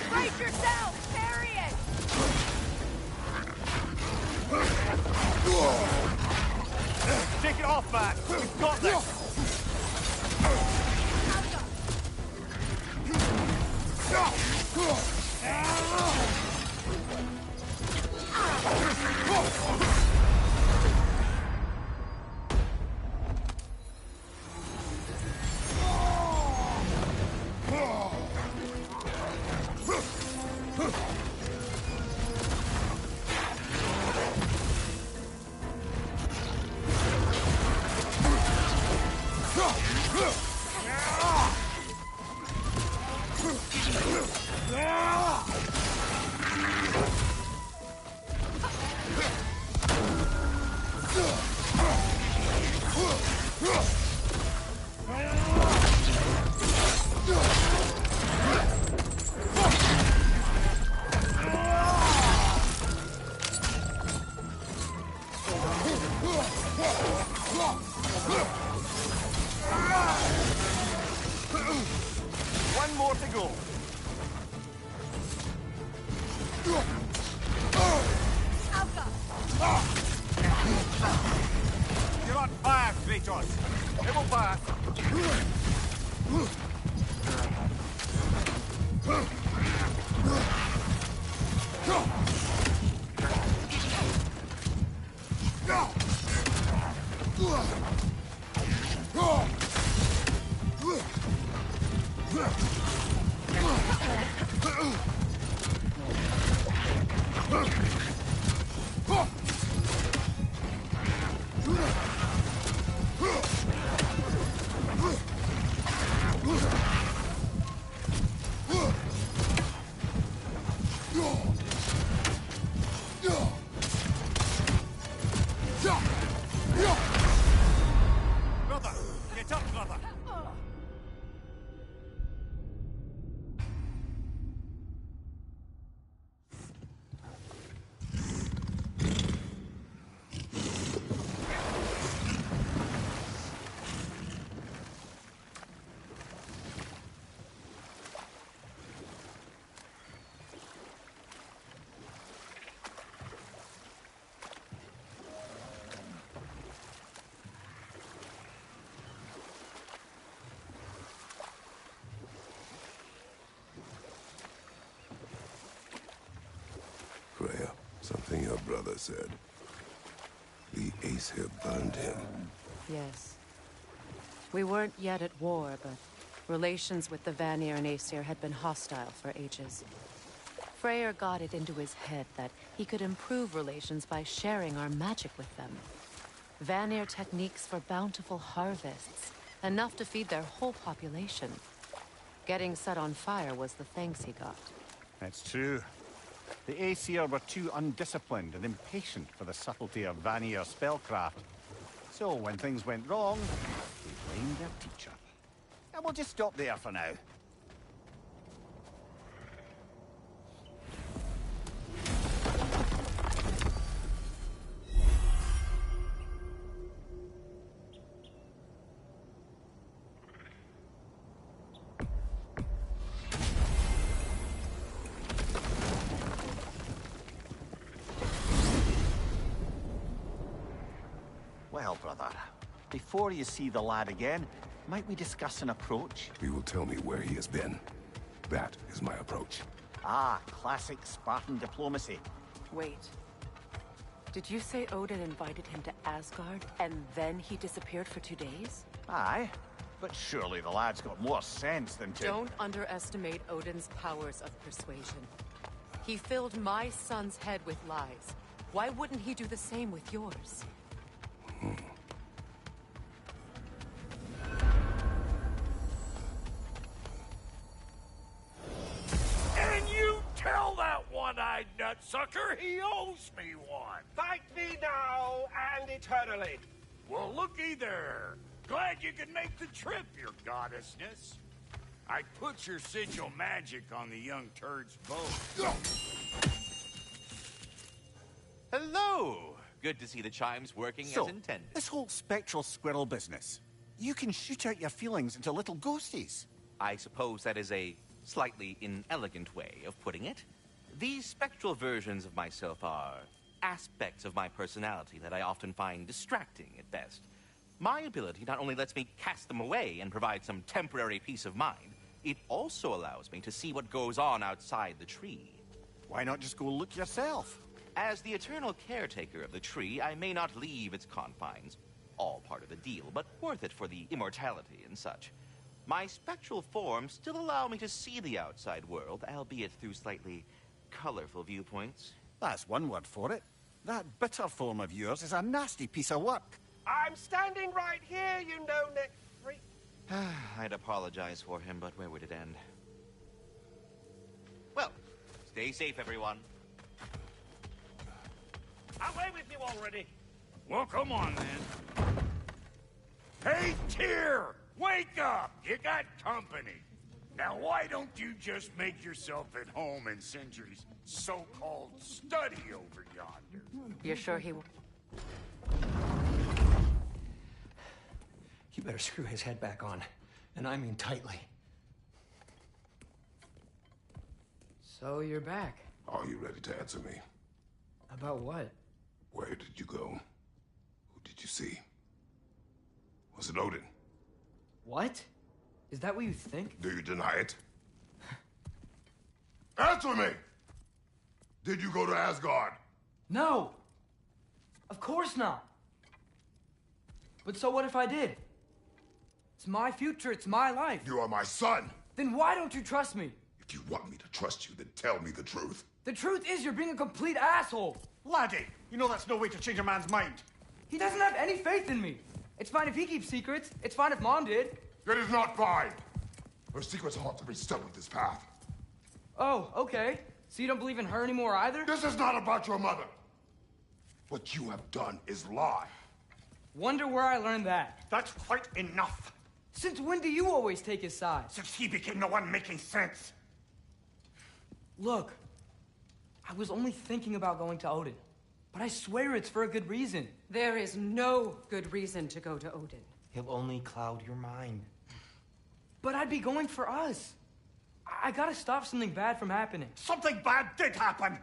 Brace yourself! Parry it! Take it off, Matt! We've got this! One more to go. You're on fire, Kratos. It will pass. Brother, get up, brother. Freya, something your brother said. The Aesir burned him. Yes. We weren't yet at war, but relations with the Vanir and Aesir had been hostile for ages. Freyr got it into his head that he could improve relations by sharing our magic with them. Vanir techniques for bountiful harvests, enough to feed their whole population. Getting set on fire was the thanks he got. That's true. The Aesir were too undisciplined and impatient for the subtlety of Vanir spellcraft. So when things went wrong, they blamed their teacher. And we'll just stop there for now. Well, brother, before you see the lad again, might we discuss an approach? You will tell me where he has been. That is my approach. Ah, classic Spartan diplomacy. Wait. Did you say Odin invited him to Asgard, and then he disappeared for 2 days? Aye, but surely the lad's got more sense than to... Don't underestimate Odin's powers of persuasion. He filled my son's head with lies. Why wouldn't he do the same with yours? And you tell that one-eyed nutsucker he owes me one. Fight me now and eternally. Well, looky there. Glad you could make the trip, your goddessness. I put your sigil magic on the young turd's bow. Hello! Good to see the chimes working as intended. This whole spectral squirrel business, you can shoot out your feelings into little ghosties. I suppose that is a slightly inelegant way of putting it. These spectral versions of myself are aspects of my personality that I often find distracting at best. My ability not only lets me cast them away and provide some temporary peace of mind, it also allows me to see what goes on outside the tree. Why not just go look yourself? As the eternal caretaker of the tree, I may not leave its confines. All part of the deal, but worth it for the immortality and such. My spectral forms still allow me to see the outside world, albeit through slightly colorful viewpoints. That's one word for it. That bitter form of yours is a nasty piece of work. I'm standing right here, you no-neck freak. I'd apologize for him, but where would it end? Stay safe, everyone. Away with you already! Well, come on, then. Hey, Tyr! Wake up! You got company. Now, why don't you just make yourself at home in Sindri's so-called study over yonder? You're sure he will? You better screw his head back on. And I mean tightly. So you're back. Are you ready to answer me? About what? Where did you go? Who did you see? Was it Odin? What? Is that what you think? Do you deny it? Answer me! Did you go to Asgard? No! Of course not! But so what if I did? It's my future, it's my life. You are my son! Then why don't you trust me? If you want me to trust you, then tell me the truth. The truth is you're being a complete asshole! Laddie, you know that's no way to change a man's mind. He doesn't have any faith in me. It's fine if he keeps secrets. It's fine if Mom did. It is not fine! Her secrets ought to be stuck with this path. Oh, okay. So you don't believe in her anymore either? This is not about your mother! What you have done is lie. Wonder where I learned that. That's quite enough. Since when do you always take his side? Since he became the one making sense. Look, I was only thinking about going to Odin. But I swear it's for a good reason. There is no good reason to go to Odin. He'll only cloud your mind. But I'd be going for us. I gotta stop something bad from happening. Something bad did happen.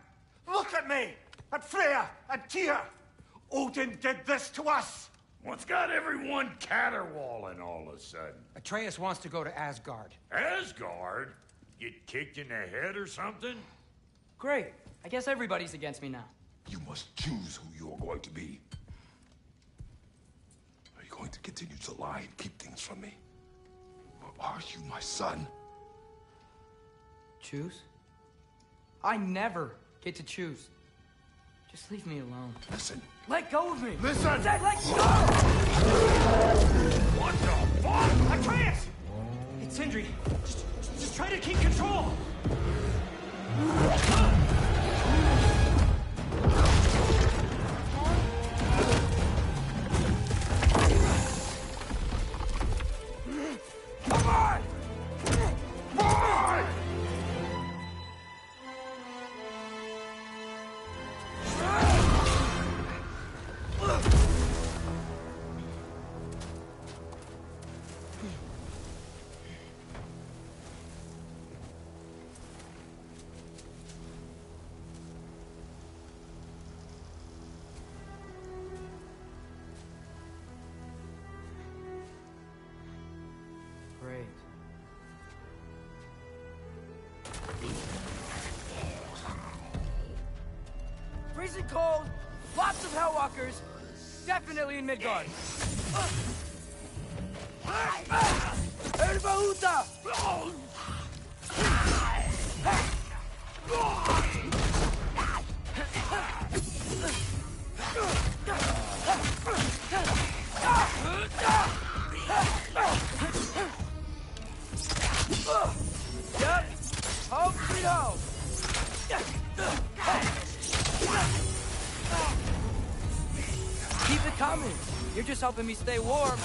Look at me, at Freya, at Tyr. Odin did this to us. What's got everyone caterwauling all of a sudden? Atreus wants to go to Asgard. Asgard? Get kicked in the head or something? Great. I guess everybody's against me now. You must choose who you are going to be. Are you going to continue to lie and keep things from me? Or are you my son? Choose? I never get to choose. Just leave me alone. Listen. Let go of me! Listen! I said let go! What the fuck? Atreus! It's Sindri. Just try to keep control. Come on! Boy! Great. Freezing cold, lots of Hellwalkers, definitely in Midgard. Erbahuta! Yep. Home sweet home. Keep it coming. You're just helping me stay warm.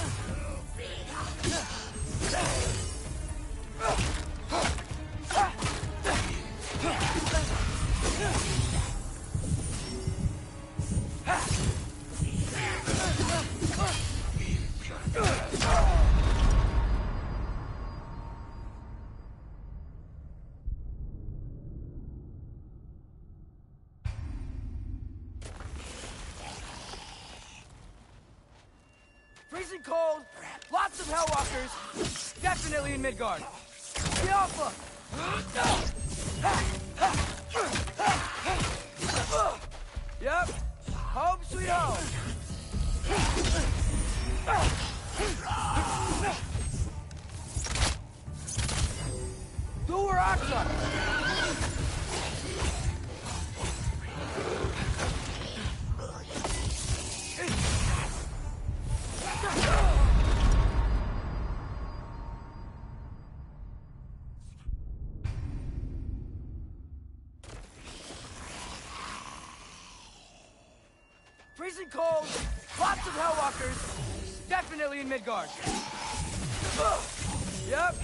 Freezing cold, lots of Hellwalkers, definitely in Midgard. The Alpha! Yep, home sweet home. Duaraxa! freezing cold, lots of Hellwalkers, definitely in Midgard. Yep,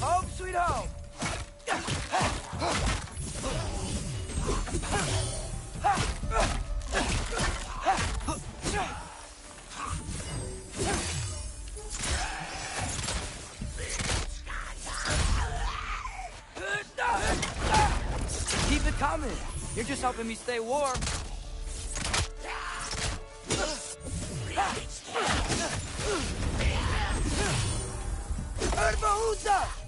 home sweet home. Keep it coming. You're just helping me stay warm. Herbahuta!